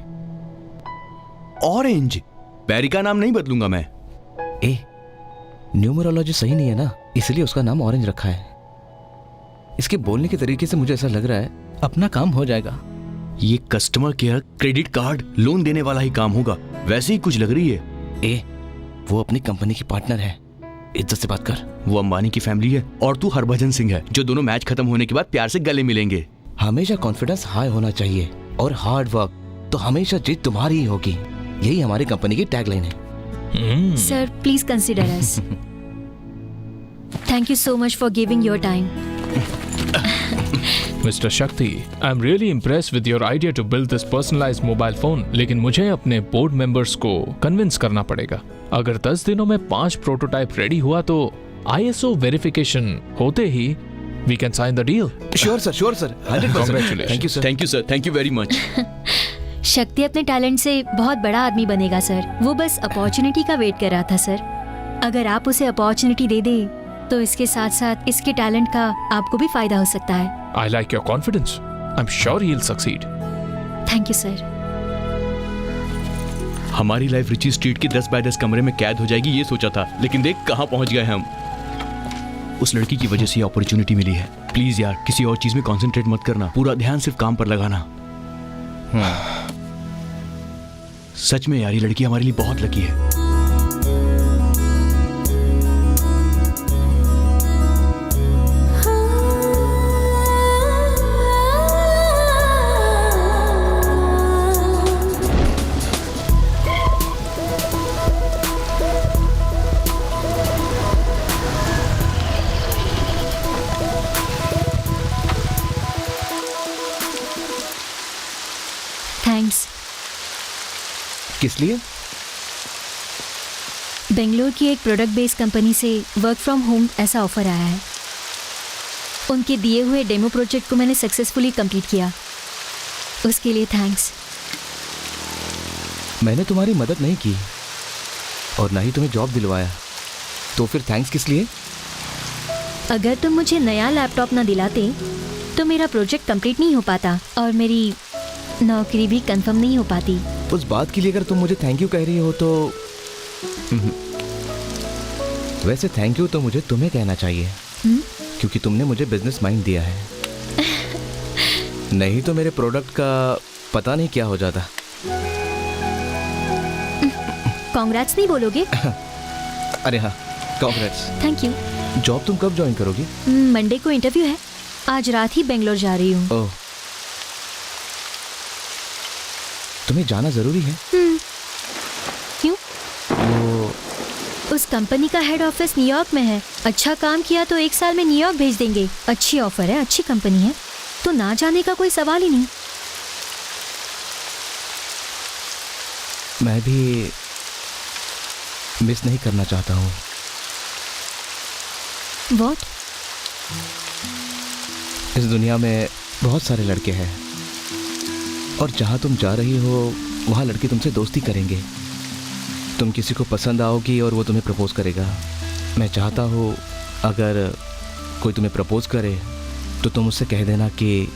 ऑरेंज? बैरी का नाम नहीं बदलूंगा मैं। न्यूमरोलॉजी सही नहीं है ना, इसलिए उसका नाम ऑरेंज रखा है। इसके बोलने के तरीके से मुझे ऐसा लग रहा है अपना काम हो जाएगा। ये customer care, credit card, loan देने वाला ही काम होगा। वैसे ही कुछ लग रही है। वो अपनी कंपनी की पार्टनर है, इज्जत से बात कर। वो अंबानी की फैमिली है और तू हरभजन सिंह है, जो दोनों मैच खत्म होने के बाद प्यार से गले मिलेंगे। हमेशा कॉन्फिडेंस हाई होना चाहिए और हार्ड वर्क, तो हमेशा जीत तुम्हारी ही होगी। यही हमारी कंपनी की टैगलाइन है। Sir please consider us. Thank you so much for giving your time. Mister Shakti, I am really impressed with your idea to build this personalised mobile phone, लेकिन मुझे अपने बोर्ड मेंबर्स को कन्विंस करना पड़ेगा। अगर 10 दिनों में 5 प्रोटोटाइप रेडी हुआ तो ISO वेरिफिकेशन होते ही we can sign the deal. Sure sir, 100%. Congratulations. Thank you sir. Thank you sir, thank you very much. शक्ति अपने टैलेंट से बहुत बड़ा आदमी बनेगा सर। वो बस अपॉर्चुनिटी का वेट कर रहा था सर। अगर आप उसे अपॉर्चुनिटी दे दे तो इसके साथ साथ इसके टैलेंट का आपको भी फायदा हो सकता है। I like your confidence. I'm sure he'll succeed. Thank you sir. हमारी लाइफ रिची स्ट्रीट की 10 बाय 10 कमरे में कैद हो जाएगी, ये सोचा था, लेकिन देख कहाँ पहुंच गए हम। उस लड़की की वजह से ये अपॉर्चुनिटी मिली है। प्लीज यार, किसी और चीज में कंसंट्रेट मत करना, पूरा ध्यान सिर्फ काम पर लगाना। सच में यार, ये लड़की हमारे लिए बहुत लकी है। थैंक्स। किस लिए? बेंगलोर की एक प्रोडक्ट बेस्ड कंपनी से वर्क फ्रॉम होम ऐसा ऑफर आया है। उनके दिए हुए डेमो प्रोजेक्ट को मैंने सक्सेसफुली कंप्लीट किया, उसके लिए थैंक्स। मैंने तुम्हारी मदद नहीं की और ना ही तुम्हें जॉब दिलवाया, तो फिर थैंक्स किस लिए? अगर तुम मुझे नया लैपटॉप ना दिलाते तो मेरा प्रोजेक्ट कंप्लीट नहीं हो पाता और मेरी नौकरी भी कंफर्म नहीं हो पाती। उस बात के लिए अगर तुम मुझे थैंक यू कह रही हो तो वैसे थैंक यू तो मुझे तुम्हें कहना चाहिए, क्योंकि तुमने मुझे बिजनेस माइंड दिया है। नहीं तो मेरे प्रोडक्ट का पता नहीं क्या हो जाता। कांग्रेट्स नहीं बोलोगे? अरे हाँ, कांग्रेट्स। Thank you. जॉब तुम कब ज्वाइन करोगी? मंडे को इंटरव्यू है, आज रात ही बेंगलोर जा रही हूँ। ओह, तुम्हें जाना जरूरी है? क्यों? वो उस कंपनी का हेड ऑफिस न्यूयॉर्क में है। अच्छा काम किया तो 1 साल में न्यूयॉर्क भेज देंगे। अच्छी ऑफर है, अच्छी कंपनी है, तो ना जाने का कोई सवाल ही नहीं। मैं भी मिस नहीं करना चाहता हूँ। What? इस दुनिया में बहुत सारे लड़के हैं और जहाँ तुम जा रही हो वहाँ लड़के तुमसे दोस्ती करेंगे। तुम किसी को पसंद आओगी और वो तुम्हें प्रपोज करेगा। मैं चाहता हूँ अगर कोई तुम्हें प्रपोज करे तो तुम उससे कह देना कि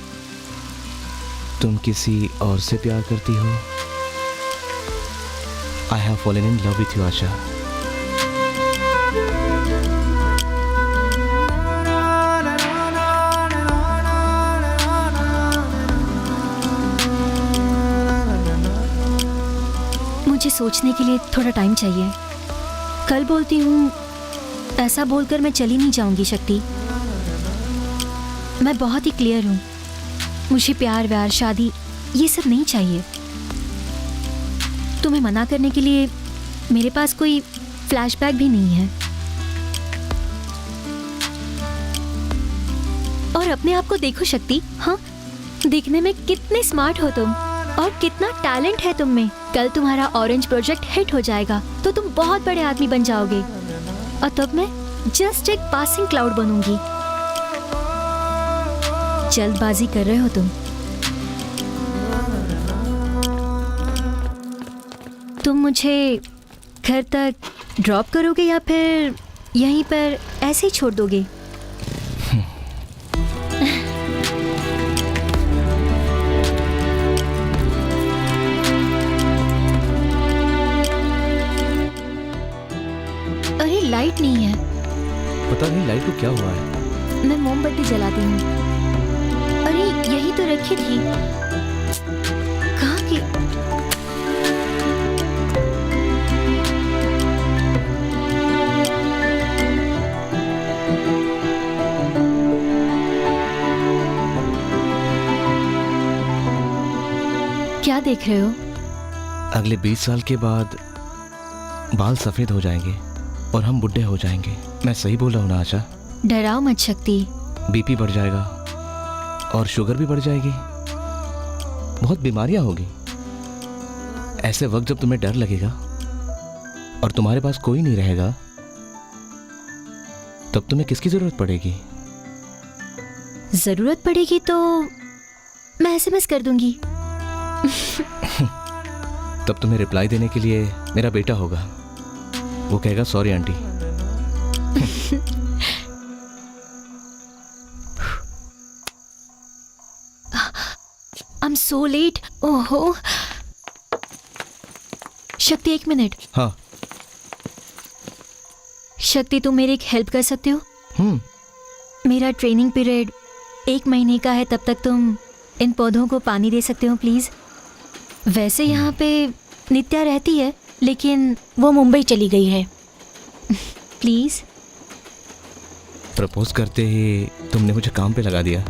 तुम किसी और से प्यार करती हो। I have fallen in love with you, आशा। मुझे सोचने के लिए थोड़ा टाइम चाहिए। कल बोलती हूँ, ऐसा बोलकर मैं चली नहीं जाऊंगी शक्ति। मैं बहुत ही क्लियर हूँ, मुझे प्यार व्यार शादी ये सब नहीं चाहिए। तुम्हें मना करने के लिए मेरे पास कोई फ्लैशबैक भी नहीं है। और अपने आप को देखो शक्ति, हाँ, दिखने में कितने स्मार्ट हो तुम और कितना टैलेंट है तुम में। कल तुम्हारा ऑरेंज प्रोजेक्ट हिट हो जाएगा तो तुम बहुत बड़े आदमी बन जाओगे और तब मैं जस्ट एक पासिंग क्लाउड बनूंगी। जल्दबाजी कर रहे हो तुम। तुम मुझे घर तक ड्रॉप करोगे या फिर यहीं पर ऐसे ही छोड़ दोगे? अरे लाइट नहीं है। पता नहीं लाइट को क्या हुआ है। मैं मोमबत्ती जलाती हूँ। अरे यही तो रखी थी, कहाँ की? क्या देख रहे हो? अगले 20 साल के बाद बाल सफेद हो जाएंगे और हम बुढ़े हो जाएंगे। मैं सही बोला हूँ ना आशा? डराओ मत शक्ति। बीपी बढ़ जाएगा और शुगर भी बढ़ जाएगी, बहुत बीमारियां होगी। ऐसे वक्त जब तुम्हें डर लगेगा और तुम्हारे पास कोई नहीं रहेगा, तब तुम्हें किसकी जरूरत पड़ेगी? जरूरत पड़ेगी तो मैं SMS कर दूंगी। तब तुम्हें रिप्लाई देने के लिए मेरा बेटा होगा। वो कहेगा sorry aunty. I'm so late. ओहो। शक्ति 1 मिनट। हाँ। शक्ति तुम मेरी एक हेल्प कर सकते हो? मेरा ट्रेनिंग पीरियड 1 महीने का है, तब तक तुम इन पौधों को पानी दे सकते हो प्लीज? वैसे यहाँ पे नित्या रहती है लेकिन वो मुंबई चली गई है। प्लीज। प्रपोज करते ही तुमने मुझे काम पे लगा दिया।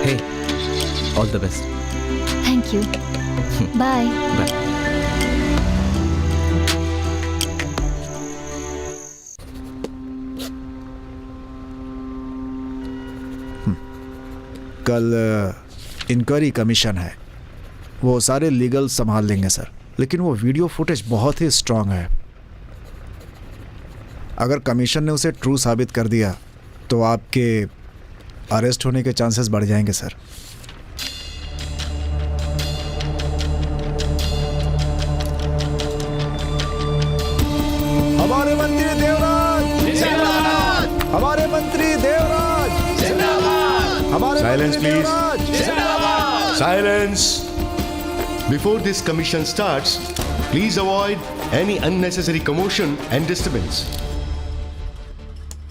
Hey, all the best. Thank you. Bye. Bye. कल इंक्वायरी कमीशन है, वो सारे लीगल संभाल लेंगे सर, लेकिन वो वीडियो फुटेज बहुत ही स्ट्रांग है। अगर कमीशन ने उसे ट्रू साबित कर दिया तो आपके अरेस्ट होने के चांसेस बढ़ जाएंगे सर। हमारे मंत्री देवराज जिंदाबाद, हमारे मंत्री देवराज जिंदाबाद, हमारे Silence, मंत्री please. देवराज जिंदाबाद। Silence! Before this commission starts, please avoid any unnecessary commotion and disturbance.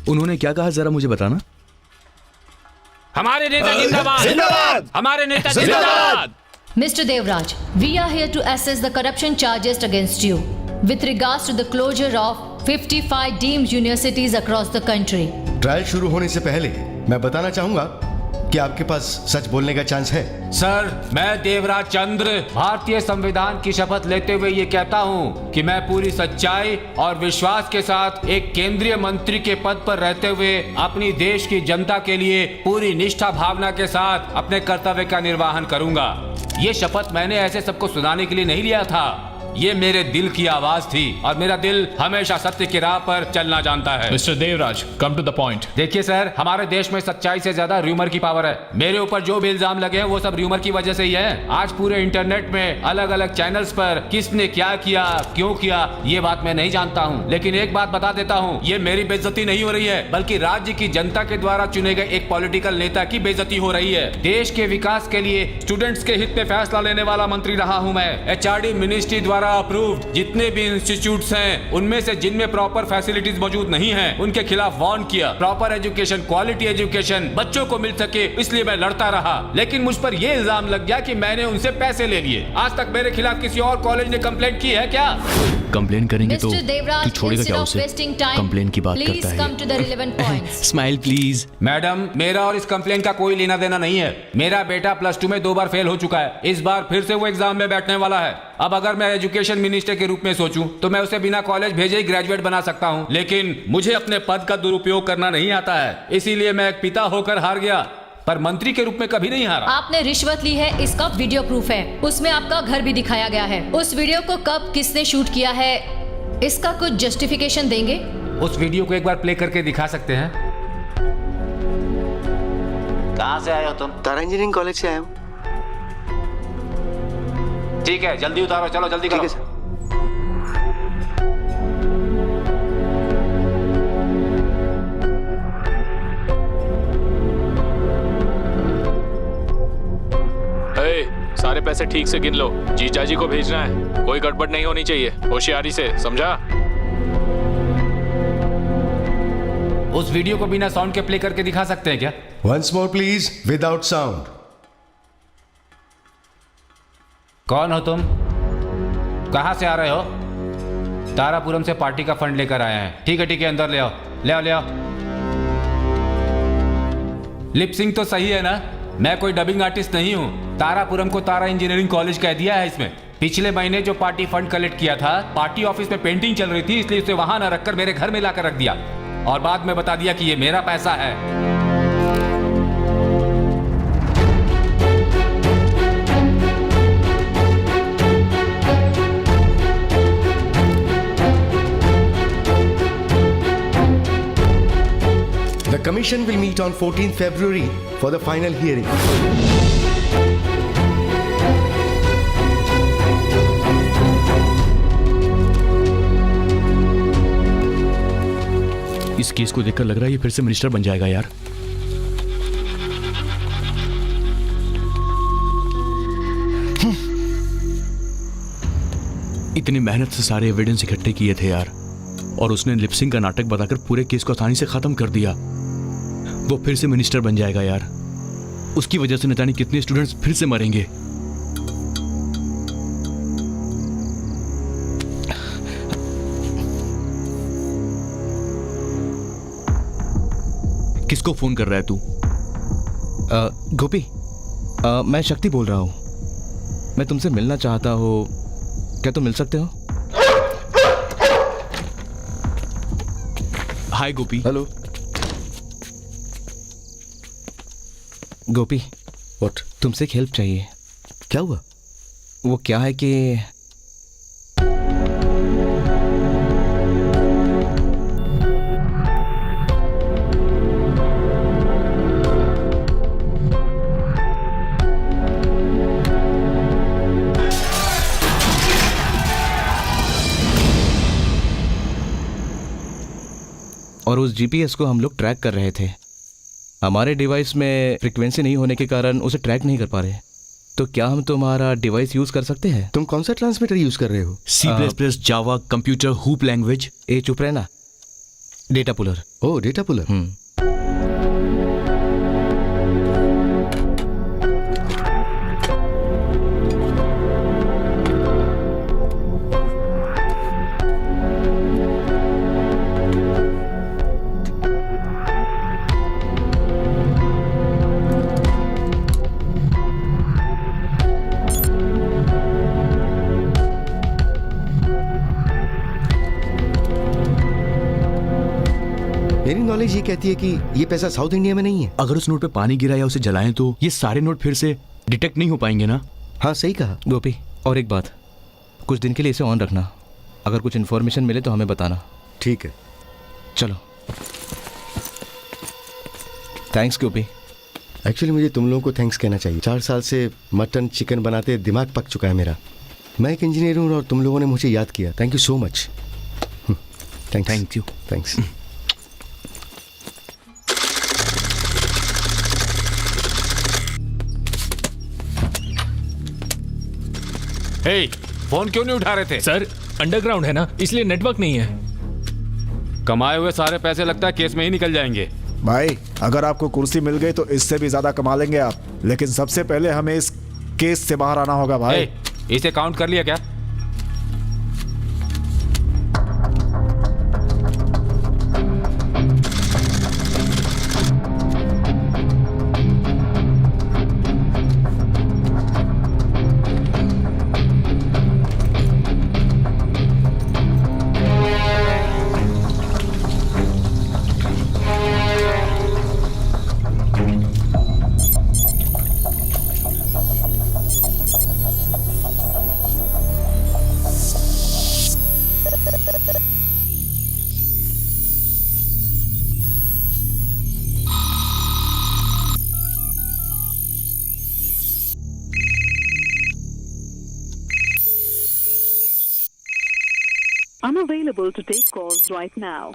उन्होंने क्या कहा जरा मुझे बताना। हमारे नेता जिंदाबाद, जिंदाबाद, हमारे नेता जिंदाबाद। Mr. Devraj, we are here to assess the corruption charges against you with regards to the closure of 55 deemed universities across the country. Trial शुरू होने से पहले मैं बताना चाहूंगा कि आपके पास सच बोलने का चांस है। सर, मैं देवराज चंद्र भारतीय संविधान की शपथ लेते हुए ये कहता हूँ कि मैं पूरी सच्चाई और विश्वास के साथ एक केंद्रीय मंत्री के पद पर रहते हुए अपनी देश की जनता के लिए पूरी निष्ठा भावना के साथ अपने कर्तव्य का निर्वहन करूंगा। ये शपथ मैंने ऐसे सबको सुनाने के लिए नहीं लिया था, ये मेरे दिल की आवाज थी और मेरा दिल हमेशा सत्य की राह पर चलना जानता है। Mister Devraj, come to the point. देखिए सर, हमारे देश में सच्चाई से ज्यादा र्यूमर की पावर है। मेरे ऊपर जो भी इल्जाम लगे हैं वो सब र्यूमर की वजह से ही है। आज पूरे इंटरनेट में अलग अलग चैनल्स पर किसने क्या किया, क्यों किया, ये बात मैं नहीं जानता हूँ, लेकिन एक बात बता देता हूँ, ये मेरी बेइज्जती नहीं हो रही है, बल्कि राज्य की जनता के द्वारा चुने गए एक पॉलिटिकल नेता की बेइज्जती हो रही है। देश के विकास के लिए स्टूडेंट्स के हित में फैसला लेने वाला मंत्री रहा हूँ मैं। HRD मिनिस्ट्री द्वारा अप्रूव्ड जितने भी इंस्टीट्यूट्स हैं, उनमें से जिनमें प्रॉपर फैसिलिटीज मौजूद नहीं हैं, उनके खिलाफ वार्न किया। प्रॉपर एजुकेशन, क्वालिटी एजुकेशन बच्चों को मिल सके, इसलिए मैं लड़ता रहा। लेकिन मुझ पर यह इल्जाम लग गया कि मैंने उनसे पैसे ले लिए। आज तक मेरे खिलाफ किसी और कॉलेज ने कंप्लेंट की है क्या? कंप्लेन करेंगे तो Mr. Devraj, तू छोड़ेगा क्या instead of उसे? wasting time, कंप्लेन की बात please करता come to the relevant points. Smile please. Madam, मेरा और इस कंप्लेन का कोई लेना देना नहीं है। मेरा बेटा +2 में 2 बार फेल हो चुका है। इस बार फिर से वो एग्जाम में बैठने वाला है। अब अगर मैं एजुकेशन मिनिस्टर के रूप में सोचूं तो मैं उसे बिना कॉलेज भेजे ही ग्रेजुएट बना सकता हूं, लेकिन मुझे अपने पद का दुरुपयोग करना नहीं आता है। इसीलिए मैं एक पिता होकर हार गया, पर मंत्री के रूप में कभी नहीं हारा। आपने रिश्वत ली है, इसका वीडियो प्रूफ है। उसमें आपका घर भी दिखाया गया है। उस वीडियो को कब किसने शूट किया है, इसका कुछ जस्टिफिकेशन देंगे? उस वीडियो को एक बार प्ले करके दिखा सकते हैं? कहाँ से आए हो तुम? तारा इंजीनियरिंग कॉलेज से आया हूँ। ठीक है, जल्दी उतारो, चलो जल्दी करो। ठीक है सर। सारे पैसे ठीक से गिन लो, जीजा जी को भेजना है। कोई गड़बड़ नहीं होनी चाहिए, होशियारी से, समझा? उस वीडियो को बिना साउंड के प्ले करके दिखा सकते हैं क्या? Once more please, without sound. कौन हो तुम? कहां से आ रहे हो? तारापुरम से पार्टी का फंड लेकर आए हैं। ठीक है, अंदर ले आओ, ले आओ, ले आओ। लिपसिंग तो सही है ना? मैं कोई डबिंग आर्टिस्ट नहीं हूं। तारापुरम को तारा इंजीनियरिंग कॉलेज कह दिया है इसमें। पिछले महीने जो पार्टी फंड कलेक्ट किया था, पार्टी ऑफिस में पेंटिंग चल रही थी, इसलिए उसे वहां न रखकर मेरे घर में लाकर रख दिया और बाद में बता दिया कि ये मेरा पैसा है। The commission will meet on 14th February for the final hearing. इस केस को देखकर लग रहा है ये फिर से मिनिस्टर बन जाएगा यार। इतनी मेहनत से सारे एविडेंस इकट्ठे किए थे यार, और उसने लिपसिंग का नाटक बताकर पूरे केस को आसानी से खत्म कर दिया। वो फिर से मिनिस्टर बन जाएगा यार। उसकी वजह से न जाने कितने स्टूडेंट्स फिर से मरेंगे। किसको फोन कर रहा है तू? गोपी, मैं शक्ति बोल रहा हूँ। मैं तुमसे मिलना चाहता हूँ, क्या तुम मिल सकते हो? Hi Gopi. Hello Gopi, What? तुमसे एक हेल्प चाहिए। क्या हुआ? वो क्या है कि उस जीपीएस को हम लोग ट्रैक कर रहे थे। हमारे डिवाइस में फ्रीक्वेंसी नहीं होने के कारण उसे ट्रैक नहीं कर पा रहे। तो क्या हम तुम्हारा डिवाइस यूज कर सकते हैं? तुम कौन सा ट्रांसमीटर यूज कर रहे हो? C++, जावा, कंप्यूटर, हूप लैंग्वेज। ए चुप रहना, डेटा पुलर। ओह, डेटा पुलर। मेरी नॉलेज ये कहती है कि ये पैसा साउथ इंडिया में नहीं है। अगर उस नोट पे पानी गिरा या उसे जलाएं तो ये सारे नोट फिर से डिटेक्ट नहीं हो पाएंगे ना? हाँ, सही कहा। गोपी, और एक बात, कुछ दिन के लिए इसे ऑन रखना। अगर कुछ इन्फॉर्मेशन मिले तो हमें बताना। ठीक है, चलो। थैंक्स गोपी। एक्चुअली मुझे तुम लोगों को थैंक्स कहना चाहिए। 4 साल से मटन चिकन बनाते दिमाग पक चुका है मेरा। मैं एक इंजीनियर हूँ और तुम लोगों ने मुझे याद किया। Thank you so much. Thank you. Thanks. Hey, phone क्यों नहीं उठा रहे थे? सर, अंडरग्राउंड है ना, इसलिए नेटवर्क नहीं है। कमाए हुए सारे पैसे लगता है केस में ही निकल जाएंगे। भाई, अगर आपको कुर्सी मिल गई तो इससे भी ज्यादा कमा लेंगे आप, लेकिन सबसे पहले हमें इस केस से बाहर आना होगा भाई। इसे काउंट कर लिया क्या? Unavailable to take calls right now.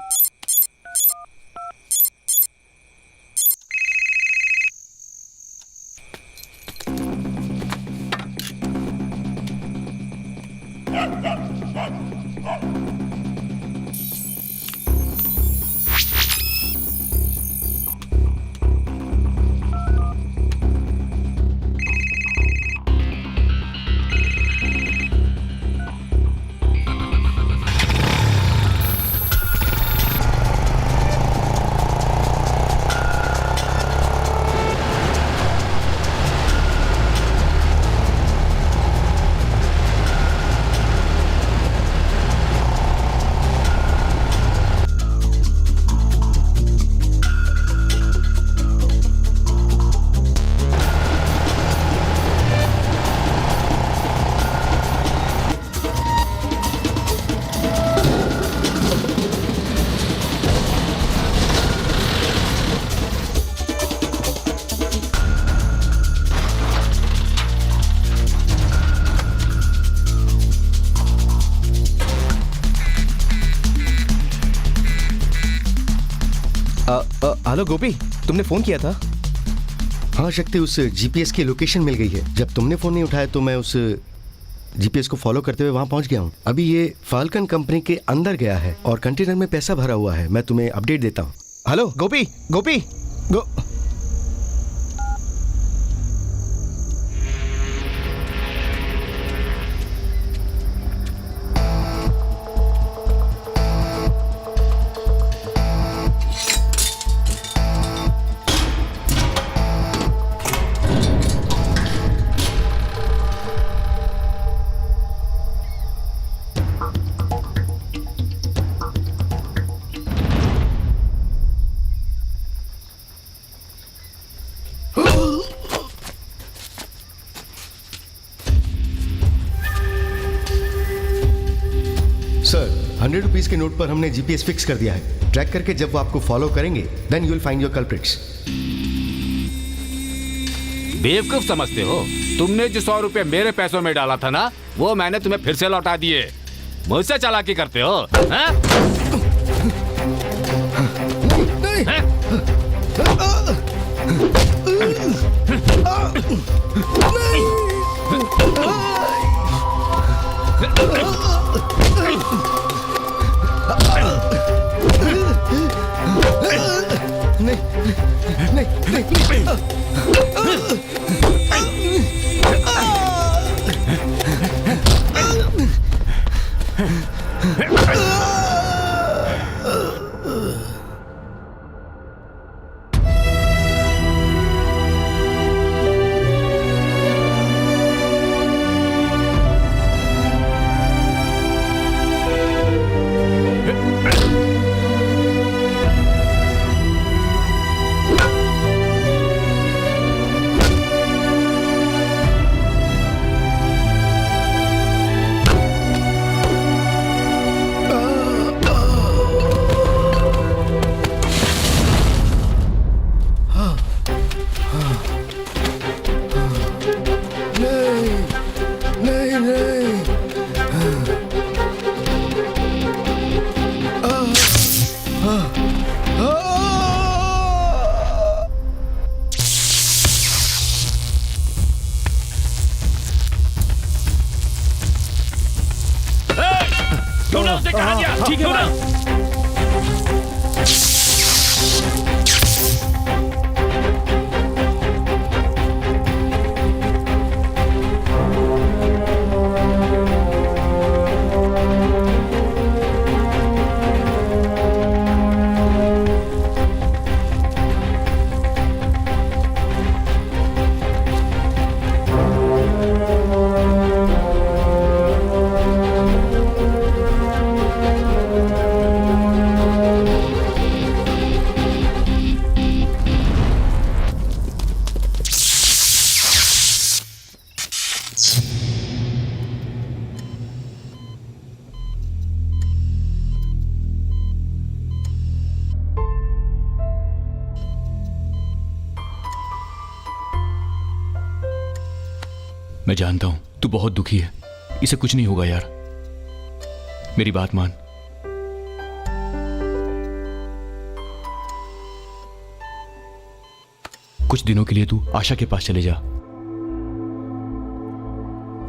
Hello Gopi, तुमने फोन किया था? हाँ शक्ति, उस जीपीएस की लोकेशन मिल गई है। जब तुमने फोन नहीं उठाया तो मैं उस जीपीएस को फॉलो करते हुए वहां पहुंच गया हूँ। अभी ये फाल्कन कंपनी के अंदर गया है और कंटेनर में पैसा भरा हुआ है। मैं तुम्हें अपडेट देता हूँ। हेलो गोपी, गोपी सर, 100 रुपीज के नोट पर हमने जीपीएस फिक्स कर दिया है। ट्रैक करके जब वो आपको फॉलो करेंगे then you will find your culprits. बेवकूफ समझते हो? तुमने जो 100 रुपए मेरे पैसों में डाला था ना, वो मैंने तुम्हें फिर से लौटा दिए। मुझसे चालाकी करते हो? हाँ? ढूंढो उसे, कहाँ गया? ठीक है। मैं जानता हूं तू बहुत दुखी है, इसे कुछ नहीं होगा यार, मेरी बात मान। कुछ दिनों के लिए तू आशा के पास चले जा,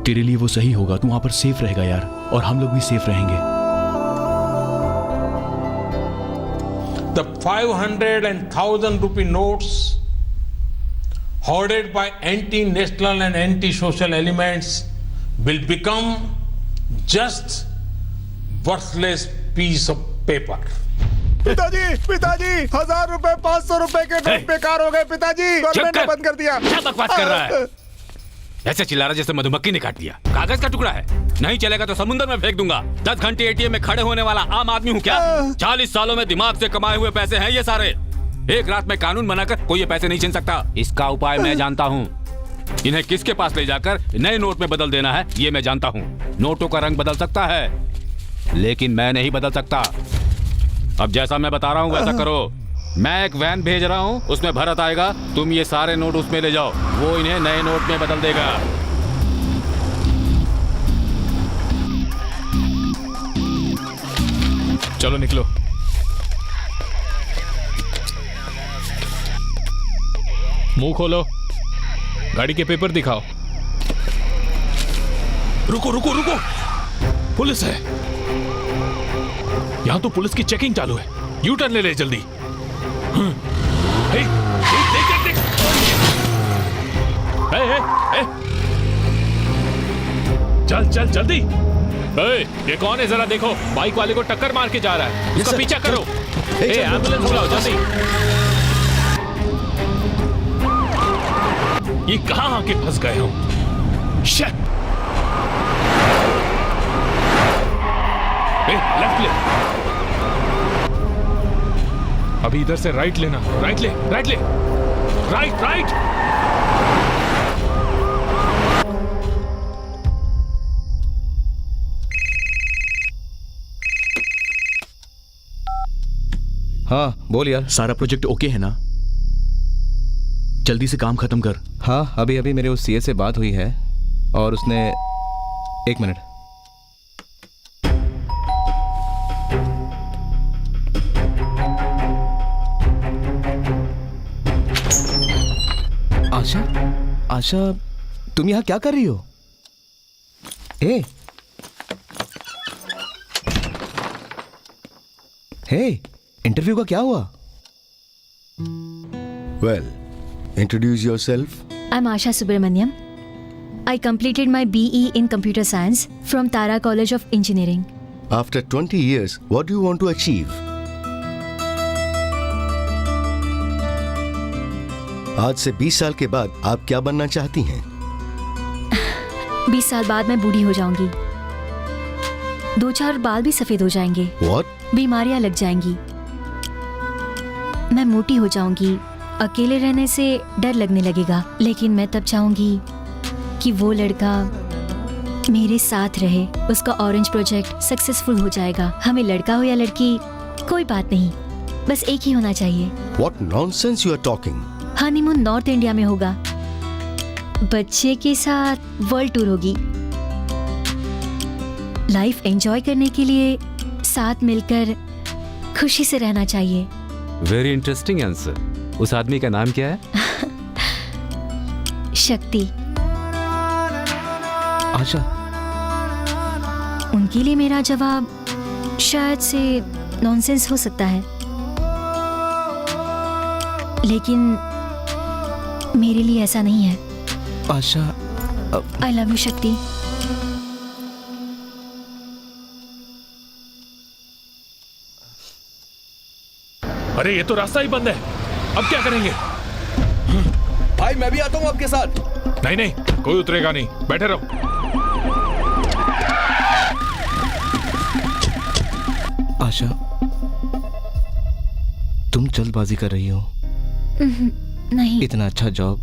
तेरे लिए वो सही होगा, तू वहां पर सेफ रहेगा यार, और हम लोग भी सेफ रहेंगे। The 500 and 1000 rupee notes hoarded by anti-national and anti-social elements will become just worthless piece of paper. पिताजी, पिताजी, 1000 रुपए, 500 रुपए के नोट बेकार हो गए पिताजी, गवर्नमेंट ने बंद कर दिया। क्या बकवास कर रहा है? ऐसे चिल्ला रहा जैसे मधुमक्खी ने काट दिया। कागज का टुकड़ा है, नहीं चलेगा तो समुद्र में फेंक दूंगा। 10 घंटे एटीएम में खड़े होने वाला आम आदमी हूँ क्या? 40 सालों में दिमाग से कमाए हुए पैसे हैं ये सारे। एक रात में कानून बनाकर कोई ये पैसे नहीं छीन सकता। इसका उपाय मैं जानता हूँ। इन्हें किसके पास ले जाकर नए नोट में बदल देना है ये मैं जानता हूँ। नोटों का रंग बदल सकता है, लेकिन मैं नहीं बदल सकता। अब जैसा मैं बता रहा हूँ वैसा करो। मैं एक वैन भेज रहा हूँ, उसमें भरत आएगा, तुम ये सारे नोट उसमें ले जाओ, वो इन्हें नए नोट में बदल देगा। चलो निकलो। मुंह खोलो, गाड़ी के पेपर दिखाओ। रुको रुको रुको, पुलिस है यहां, तो पुलिस की चेकिंग चालू है। यू टर्न ले ले जल्दी। देख देख देख। चल चल जल्दी। ये कौन है जरा देखो, बाइक वाले को टक्कर मार के जा रहा है, उसका पीछा करो। एम्बुलेंस बुलाओ जल्दी। ये कहां आके फंस गए हो? शिट। लेफ्ट ले, अभी इधर से राइट लेना। राइट ले, राइट ले, राइट राइट। हाँ बोल यार। सारा प्रोजेक्ट ओके है ना? जल्दी से काम खत्म कर। हाँ अभी अभी मेरे उस सीए से बात हुई है और उसने, एक मिनट। आशा, तुम यहाँ क्या कर रही हो? हे, इंटरव्यू का क्या हुआ? Well, introduce yourself. I'm Asha Subramaniam. I completed my BE in Computer Science from Tara College of Engineering. After 20 years, what do you want to achieve? आज से 20 साल के बाद आप क्या बनना चाहती हैं? 20 साल बाद मैं बूढ़ी हो जाऊंगी। 2-4 बाल भी सफेद हो जाएंगे। What? बीमारियां लग जाएंगी। मैं मोटी हो जाऊंगी। अकेले रहने से डर लगने लगेगा। लेकिन मैं तब चाहूंगी कि वो लड़का मेरे साथ रहे। उसका ऑरेंज प्रोजेक्ट सक्सेसफुल हो जाएगा। हमें लड़का हो या लड़की कोई बात नहीं, बस एक ही होना चाहिए। What nonsense you are talking? Honeymoon north India में होगा। बच्चे के साथ वर्ल्ड टूर होगी। लाइफ एंजॉय करने के लिए साथ मिलकर खुशी से रहना चाहिए। Very interesting answer. उस आदमी का नाम क्या है? शक्ति। आशा, उनके लिए मेरा जवाब शायद से नॉनसेंस हो सकता है, लेकिन मेरे लिए ऐसा नहीं है। आशा, आई लव यू शक्ति। अरे ये तो रास्ता ही बंद है, अब क्या करेंगे? भाई मैं भी आता हूँ आपके साथ। नहीं नहीं, कोई उतरेगा नहीं, बैठे रहो। आशा, तुम जल्दबाजी कर रही हो। नहीं। इतना अच्छा जॉब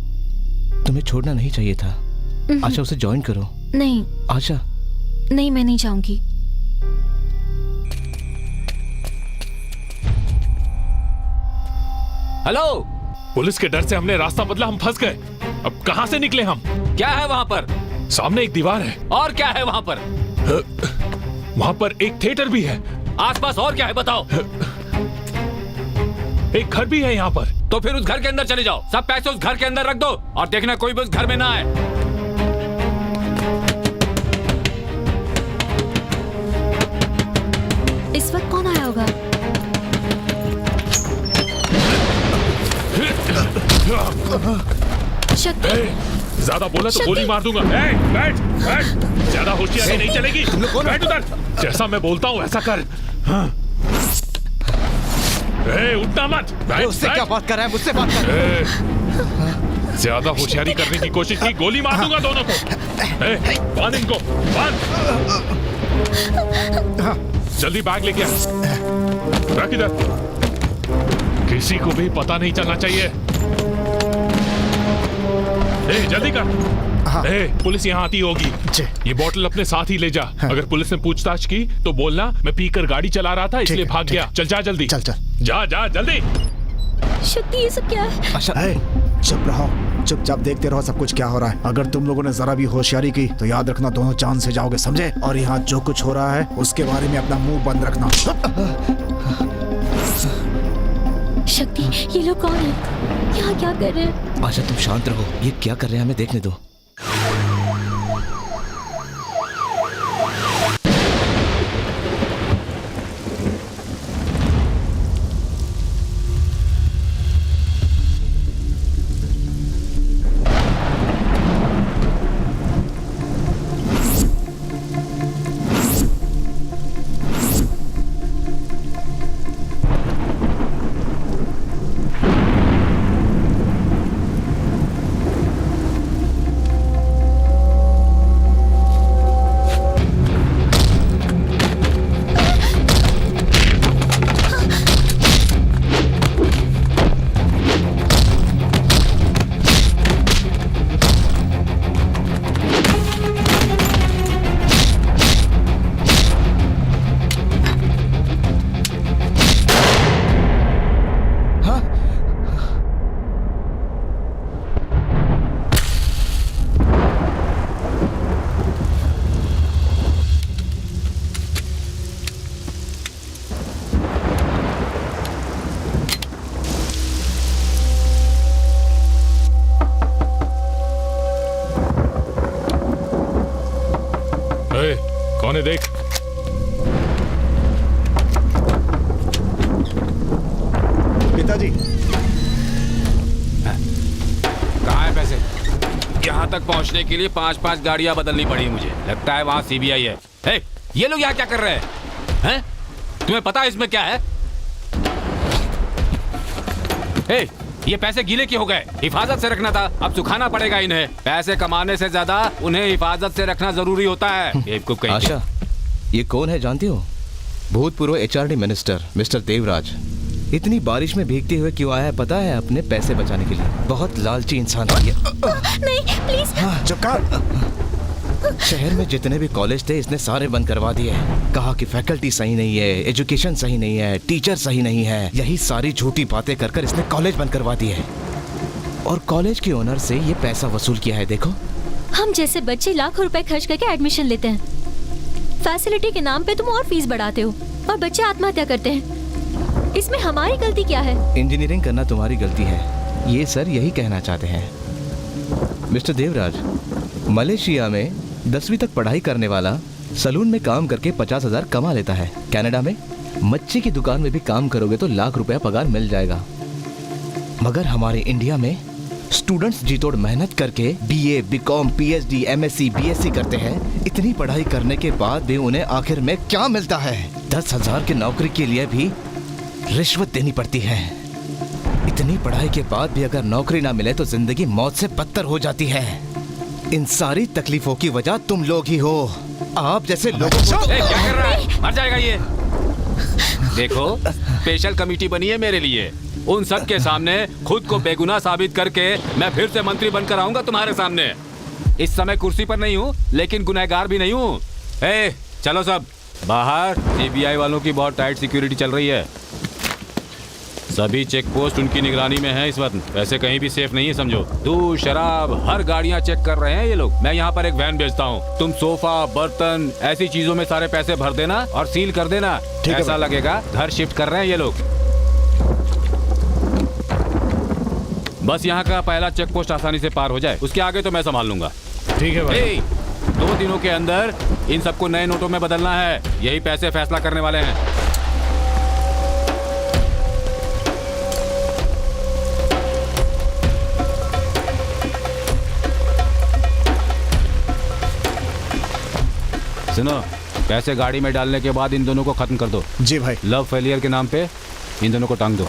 तुम्हें छोड़ना नहीं चाहिए था। आशा, उसे ज्वाइन करो। नहीं आशा। नहीं, मैं नहीं चाहूंगी। हेलो। पुलिस के डर से हमने रास्ता बदला, हम फंस गए। अब कहां से निकले हम? क्या है वहां पर? सामने एक दीवार है। और क्या है वहां पर? वहां पर एक थिएटर भी है। आसपास और क्या है बताओ? एक घर भी है यहाँ पर। तो फिर उस घर के अंदर चले जाओ। सब पैसे उस घर के अंदर रख दो और देखना कोई भी उस घर में ना आए। इस वक्त कौन आया होगा? शक्ति। ज्यादा बोला तो गोली मार दूंगा। बैठ बैठ, ज्यादा होशियारी नहीं चलेगी। बैठ उधर। जैसा मैं बोलता हूँ ऐसा कर। हाँ। उठना मत। उससे क्या बात कर रहा है? मुझसे बात कर। ज्यादा होशियारी करने की कोशिश की, गोली मार दूंगा दोनों को। बांध इनको, बांध। जल्दी बैग लेके आ। रख इधर। किसी को भी पता नहीं चलना चाहिए। जल्दी कर। पुलिस यहाँ आती होगी। ये बोतल अपने साथ ही ले जा। अगर पुलिस ने पूछताछ की तो बोलना मैं पीकर गाड़ी चला रहा था इसलिए भाग गया। चल जा जल्दी। चल जा जा जल्दी। शक्ति, ये सब क्या है? आशा, चुप रहो, चुपचाप देखते रहो सब कुछ क्या हो रहा है। अगर तुम लोगों ने जरा भी होशियारी की तो याद रखना दोनों जान से जाओगे, समझे? और यहाँ जो कुछ हो रहा है उसके बारे में अपना मुंह बंद रखना। शक्ति, ये लोग कौन है? यहाँ क्या कर रहे हैं? आशा, तुम शांत रहो। ये क्या कर रहे हैं हमें देखने दो। कौन है देख। पिताजी कहाँ है पैसे? यहाँ तक पहुँचने के लिए 5-5 गाड़ियाँ बदलनी पड़ी मुझे। लगता है वहाँ सीबीआई है। हे, ये लोग यहाँ क्या कर रहे हैं? तुम्हें पता है इसमें क्या है? हे, ये पैसे गीले क्यों हो गए? हिफाजत से रखना था, अब सुखाना पड़ेगा इन्हें। पैसे कमाने से ज्यादा उन्हें हिफाजत से रखना जरूरी होता है। आशा, ये कौन है जानती हो? भूतपूर्व एचआरडी मिनिस्टर मिस्टर देवराज। इतनी बारिश में भीगते हुए क्यों आया है पता है? अपने पैसे बचाने के लिए। बहुत लालची इंसान है ये। नहीं प्लीज। चुप कर। शहर में जितने भी कॉलेज थे इसने सारे बंद करवा दिए। कहा कि फैकल्टी सही नहीं है, एजुकेशन सही नहीं है, टीचर सही नहीं है। यही सारी झूठी बातें कर कर इसने कॉलेज बंद करवा दिए। और कॉलेज के ओनर से ये पैसा वसूल किया है। देखो, हम जैसे बच्चे लाखों रुपए खर्च करके एडमिशन लेते हैं। फैसिलिटी के नाम पे तुम और फीस बढ़ाते हो और बच्चे आत्महत्या करते हैं। इसमें हमारी गलती क्या है? इंजीनियरिंग करना तुम्हारी गलती है, ये सर यही कहना चाहते हैं। मिस्टर देवराज, मलेशिया में 10वीं तक पढ़ाई करने वाला सलून में काम करके 50,000 कमा लेता है। कनाडा में मच्छी की दुकान में भी काम करोगे तो लाख रुपया पगार मिल जाएगा। मगर हमारे इंडिया में स्टूडेंट्स जी तोड़ मेहनत करके BA, BCom, PhD, MSc, BSc करते हैं। इतनी पढ़ाई करने के बाद भी उन्हें आखिर में क्या मिलता है? 10,000 की नौकरी के लिए भी रिश्वत देनी पड़ती है। इतनी पढ़ाई के बाद भी अगर नौकरी ना मिले तो जिंदगी मौत से बदतर हो जाती है। इन सारी तकलीफों की वजह तुम लोग ही हो। आप जैसे लोगों को क्या कर रहा है? मर जाएगा ये। देखो, स्पेशल कमेटी बनी है मेरे लिए। उन सब के सामने खुद को बेगुनाह साबित करके मैं फिर से मंत्री बनकर आऊंगा तुम्हारे सामने। इस समय कुर्सी पर नहीं हूँ लेकिन गुनहगार भी नहीं हूँ। चलो सब बाहर। सीबीआई वालों की बहुत टाइट सिक्योरिटी चल रही है। सभी चेक पोस्ट उनकी निगरानी में है इस वक्त। वैसे कहीं भी सेफ नहीं है समझो। दूध, शराब, हर गाड़ियाँ चेक कर रहे हैं ये लोग। मैं यहाँ पर एक वैन भेजता हूँ। तुम सोफा, बर्तन, ऐसी चीजों में सारे पैसे भर देना और सील कर देना। ऐसा लगेगा घर शिफ्ट कर रहे हैं ये लोग। बस यहाँ का पहला चेक पोस्ट आसानी से पार हो जाए, उसके आगे तो मैं संभाल लूंगा। ठीक है भाई। 2 दिनों के अंदर इन सबको नए नोटों में बदलना है। यही पैसे फैसला करने वाले हैं। सुनो, पैसे गाड़ी में डालने के बाद इन दोनों को खत्म कर दो। जी भाई। लव फेलियर के नाम पे इन दोनों को टांग दो।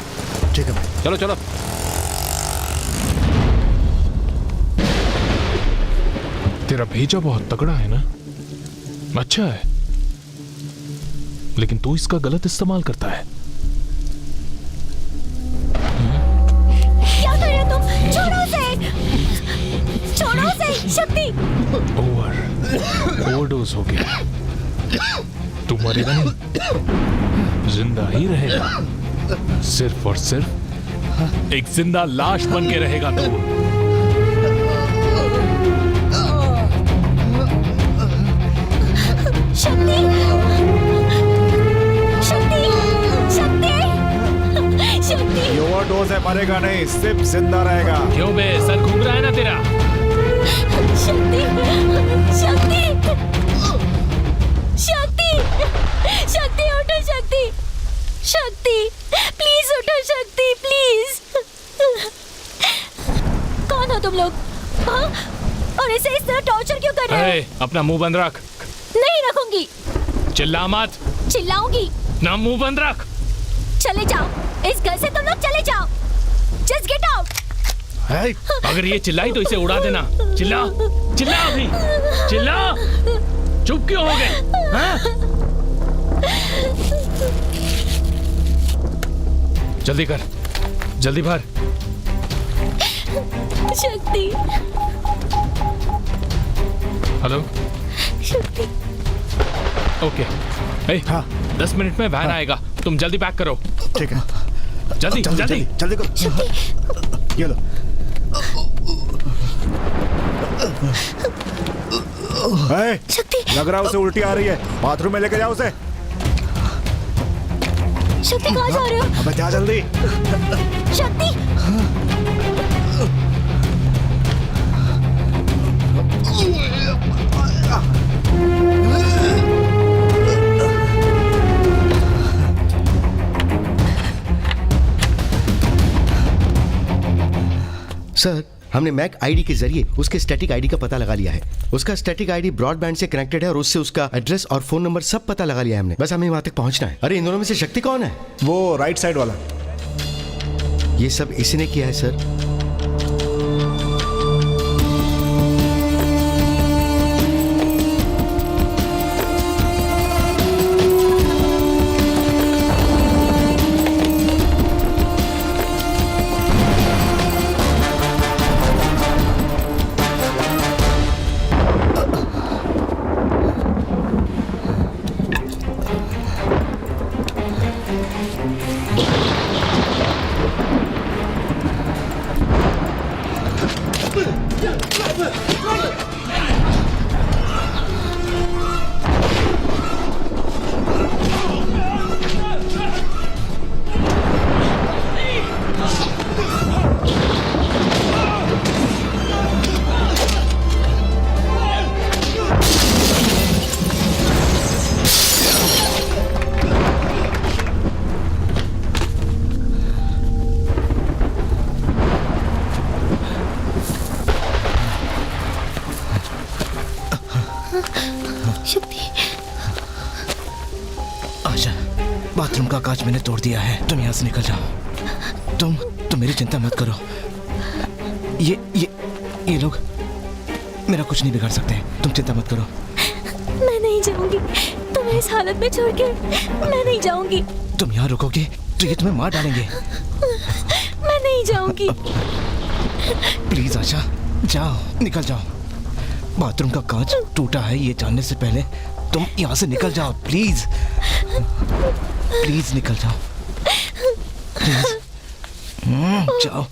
ठीक है भाई। चलो चलो। तेरा भेजा बहुत तगड़ा है ना? अच्छा है, लेकिन तू इसका गलत इस्तेमाल करता है। क्या कर रहे हो तुम? छोड़ो उसे! छोड़ो उसे! शक्ति! ओवरडोज हो गया। तू मरेगा नहीं, जिंदा ही रहेगा। सिर्फ और सिर्फ एक जिंदा लाश बन के रहेगा तू। शक्ति! शक्ति! शक्ति! शक्ति! ये ओवरडोज है, मरेगा नहीं, सिर्फ जिंदा रहेगा। क्यों बे, सर घूम रहा है ना तेरा? शक्ति! शक्ति! शक्ति! शक्ति उठो शक्ति! शक्ति! प्लीज उठो शक्ति, प्लीज! कौन हो तुम लोग? हाँ? और इसे इस तरह टॉर्चर क्यों कर रहे हो? अपना मुंह बंद रख। नहीं रखूंगी। चिल्ला मत। चिल्लाऊंगी। ना मुंह बंद रख। चले जाओ, इस घर से तुम लोग चले जाओ। Just get out. अगर ये चिल्लाई तो इसे उड़ा देना। चिल्ला, चिल्ला अभी, चिल्ला। चुप क्यों हो गए? जल्दी कर, जल्दी भर। शक्ति! हेलो शक्ति! ओके। हाँ, 10 मिनट में वैन आएगा, तुम जल्दी पैक करो। ठीक है, जल्दी जल्दी जल्दी करो। ये लो। शक्ति! लग रहा है उसे उल्टी आ रही है, बाथरूम में लेके जाओ उसे। शक्ति कहाँ जा रहे हो? अबे जा जल्दी। शक्ति! हमने मैक आईडी के जरिए उसके स्टैटिक आईडी का पता लगा लिया है। उसका स्टैटिक आईडी ब्रॉडबैंड से कनेक्टेड है और उससे उसका एड्रेस और फोन नंबर सब पता लगा लिया है हमने। बस हमें वहां तक पहुंचना है। अरे इन दोनों में से शक्ति कौन है? वो राइट साइड वाला। ये सब इसने किया है सर। बाथरूम का कांच मैंने तोड़ दिया है। तुम यहाँ से निकल जाओ। तुम मेरी चिंता मत करो। ये लोग मेरा कुछ नहीं बिगाड़ सकते। तुम चिंता मत करो। मैं नहीं जाऊंगी। तुम्हें इस हालत में छोड़ के मैं नहीं जाऊंगी। तुम यहाँ रुकोगे तो ये तुम्हें मार डालेंगे। मैं नहीं जाऊंगी। प्लीज आशा, जाओ, निकल जाओ। बाथरूम का कांच टूटा है ये जानने से पहले तुम यहाँ से निकल जाओ। प्लीज प्लीज निकल जाओ। प्लीज जाओ।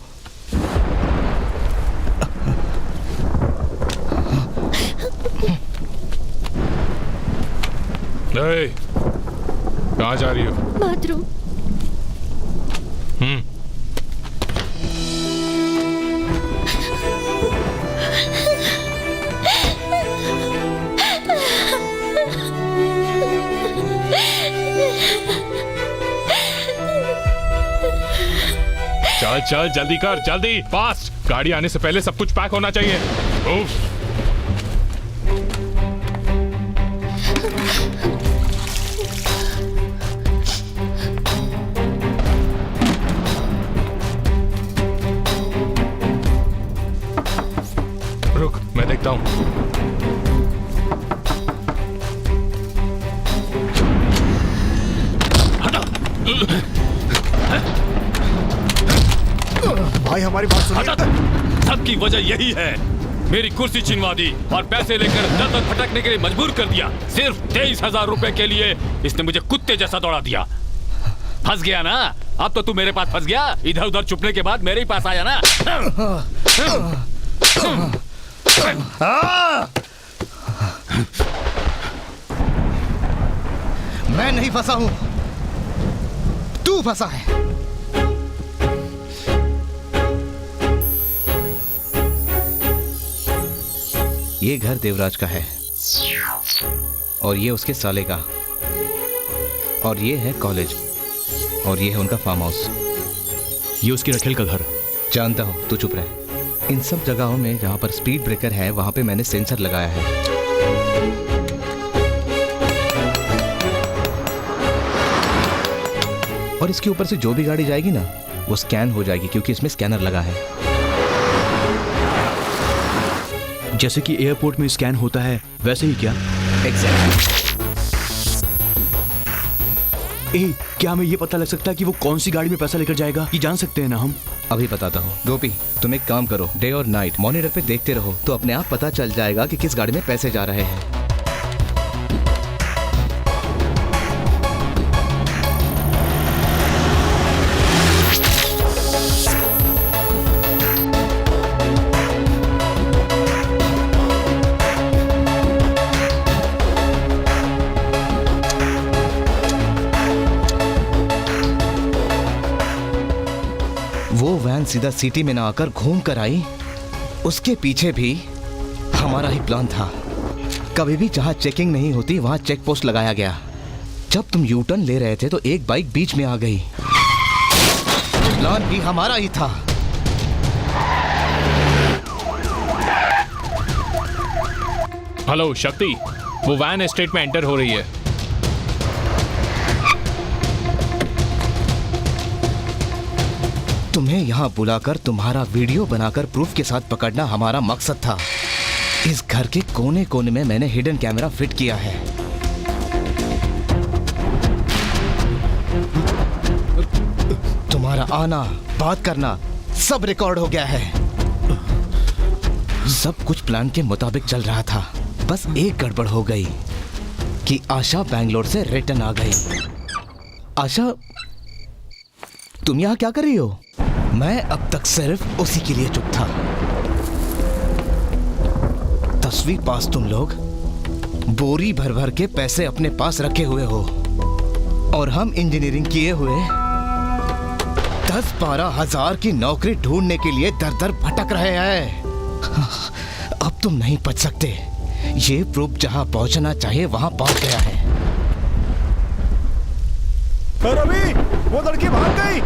कहाँ जा रही हो? बाथरूम। चल चल जल्दी कर, जल्दी, फास्ट। गाड़ी आने से पहले सब कुछ पैक होना चाहिए। उफ। रुक, मैं देखता हूँ। भाई हमारी बात सुनिए। सबकी वजह यही है। मेरी कुर्सी छीनवा दी और पैसे लेकर दर दर भटकने के लिए मजबूर कर दिया। सिर्फ 23,000 रुपए के लिए इसने मुझे कुत्ते जैसा दौड़ा दिया। फंस गया ना? अब तो तू मेरे पास फंस गया। इधर उधर छुपने के बाद मेरे ही पास आया ना। मैं नहीं फंसा हूं, तू फंसा है। ये घर देवराज का है और ये उसके साले का, और ये है कॉलेज, और ये है उनका फार्म हाउस। ये उसकी रखेल का घर। जानता हूं, तू चुप रहे। इन सब जगहों में जहां पर स्पीड ब्रेकर है वहां पे मैंने सेंसर लगाया है। और इसके ऊपर से जो भी गाड़ी जाएगी ना वो स्कैन हो जाएगी क्योंकि इसमें स्कैनर लगा है। जैसे कि एयरपोर्ट में स्कैन होता है वैसे ही क्या? क्या हमें ये पता लग सकता है कि वो कौन सी गाड़ी में पैसा लेकर जाएगा? ये जान सकते हैं ना हम? अभी बताता हूँ। गोपी, तुम एक काम करो, डे और नाइट मॉनिटर पे देखते रहो तो अपने आप पता चल जाएगा कि किस गाड़ी में पैसे जा रहे हैं। वो वैन सीधा सिटी में ना आकर घूम कर आई, उसके पीछे भी हमारा ही प्लान था। कभी भी जहां चेकिंग नहीं होती वहां चेक पोस्ट लगाया गया। जब तुम यू टर्न ले रहे थे तो एक बाइक बीच में आ गई। प्लान भी हमारा ही था। हेलो शक्ति, वो वैन एस्टेट में एंटर हो रही है। तुम्हें यहाँ बुलाकर तुम्हारा वीडियो बनाकर प्रूफ के साथ पकड़ना हमारा मकसद था। इस घर के कोने कोने में मैंने हिडन कैमरा फिट किया है। तुम्हारा आना, बात करना सब रिकॉर्ड हो गया है। सब कुछ प्लान के मुताबिक चल रहा था। बस एक गड़बड़ हो गई कि आशा बैंगलोर से रिटर्न आ गई। आशा, तुम यहाँ क्या कर रही हो? मैं अब तक सिर्फ उसी के लिए चुप था। 10वीं पास तुम लोग बोरी भर भर के पैसे अपने पास रखे हुए हो और हम इंजीनियरिंग किए हुए 10-12 हजार की नौकरी ढूंढने के लिए दर दर भटक रहे हैं। अब तुम नहीं बच सकते। ये प्रूफ जहां पहुंचना चाहिए वहां पहुंच गया है। रवि, वो लड़की भाग गई।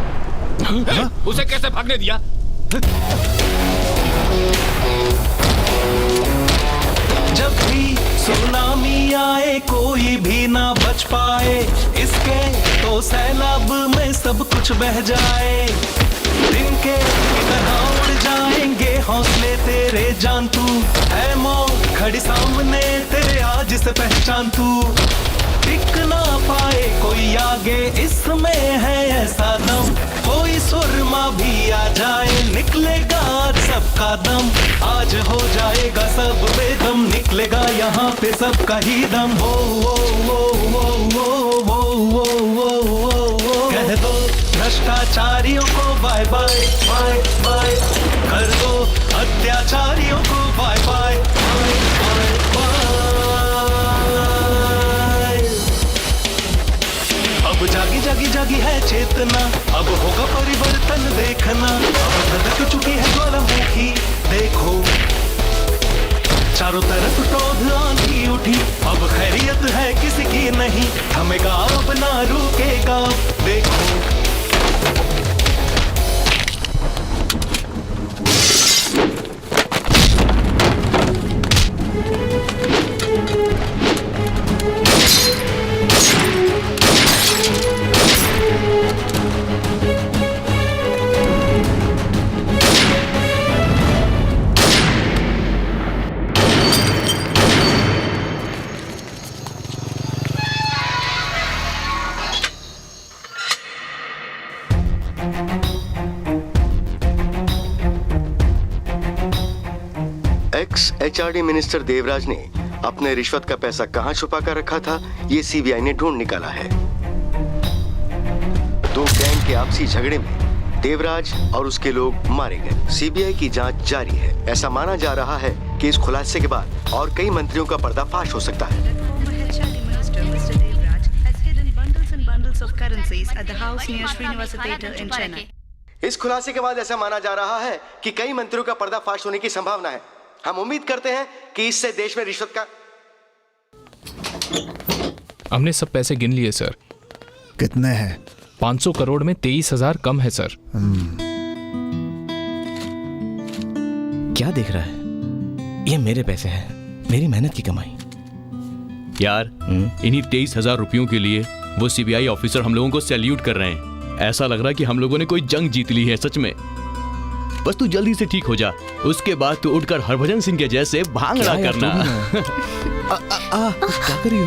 उसे कैसे भागने दिया? जब भी सुनामी आए कोई भी ना बच पाए, इसके तो सैलाब में सब कुछ बह जाए। दिन के तरह उड़ जाएंगे हौसले तेरे, जान तू है मौत खड़ी सामने तेरे, आज से पहचान तू। टिक ना पाए कोई आगे, इसमें है ऐसा दम, कोई सुरमा भी आ जाए निकलेगा आज सबका दम। आज हो जाएगा सब बेदम, निकलेगा यहाँ पे सबका ही दम। हो वो वो वो वो वो वो वो वो वो कह दो भ्रष्टाचारियों को बाय बाय बाय बाय, कर दो अत्याचारियों को bye bye bye bye bye. अब जागी जागी जागी है चेतना, अब होगा परिवर्तन देखना। अब धधक चुकी है ज्वालामुखी देखो, चारों तरफ क्रोध आंधी उठी। अब खैरियत है किसी की नहीं, थमेगा अब ना रुकेगा देखो। एचआरडी मिनिस्टर देवराज ने अपने रिश्वत का पैसा कहां छुपा कर रखा था, ये सीबीआई ने ढूंढ निकाला है। दो गैंग के आपसी झगड़े में देवराज और उसके लोग मारे गए। सीबीआई की जांच जारी है। ऐसा माना जा रहा है कि इस खुलासे के बाद और कई मंत्रियों का पर्दाफाश हो सकता है। इस खुलासे के बाद ऐसा माना जा रहा है कि कई मंत्रियों का पर्दाफाश होने की संभावना है। हम उम्मीद करते हैं कि इससे देश में रिश्वत का। हमने सब पैसे गिन लिए सर। कितने हैं? 500 करोड़ में 23,000 कम है सर। क्या देख रहा है? ये मेरे पैसे हैं, मेरी मेहनत की कमाई। यार इन्हीं 23,000 रुपयों के लिए वो सीबीआई ऑफिसर हम लोगों को सैल्यूट कर रहे हैं। ऐसा लग रहा है कि हम लोगों ने कोई जंग जीत ली है सच में। बस तू जल्दी से ठीक हो जा, उसके बाद तू उठकर हरभजन सिंह के जैसे भांगड़ा करना। क्या कर रही हो?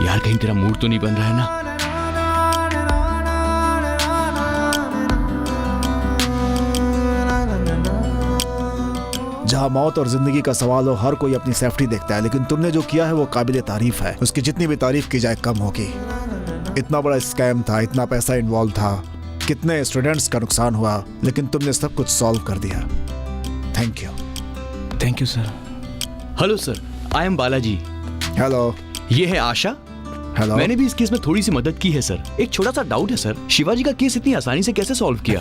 यार कहीं तेरा मूड तो नहीं बन रहा है ना? जहाँ मौत और जिंदगी का सवाल हो, हर कोई अपनी सेफ्टी देखता है, लेकिन तुमने जो किया है वो काबिले तारीफ है। उसकी जितनी भी तारीफ की जाए कम होगी। इतना बड़ा स्कैम था, इतना पैसा इन्वॉल्व था, कितने स्टूडेंट्स का नुकसान हुआ, लेकिन तुमने सब कुछ सॉल्व कर दिया। Thank you. Thank you sir. Hello sir, I am Balaji. Hello. ये है आशा हेलो। मैंने भी इस केस में थोड़ी सी मदद की है सर। एक छोटा सा डाउट है सर, शिवाजी का केस इतनी आसानी से कैसे सॉल्व किया?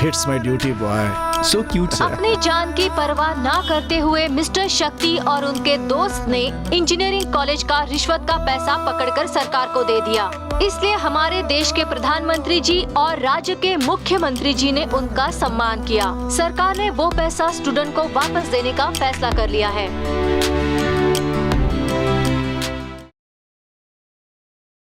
It's my duty boy. So cute sir. अपनी जान की परवाह ना करते हुए मिस्टर शक्ति और उनके दोस्त ने इंजीनियरिंग कॉलेज का रिश्वत का पैसा पकड़कर सरकार को दे दिया। इसलिए हमारे देश के प्रधानमंत्री जी और राज्य के मुख्यमंत्री जी ने उनका सम्मान किया। सरकार ने वो पैसा स्टूडेंट को वापस देने का फैसला कर लिया है।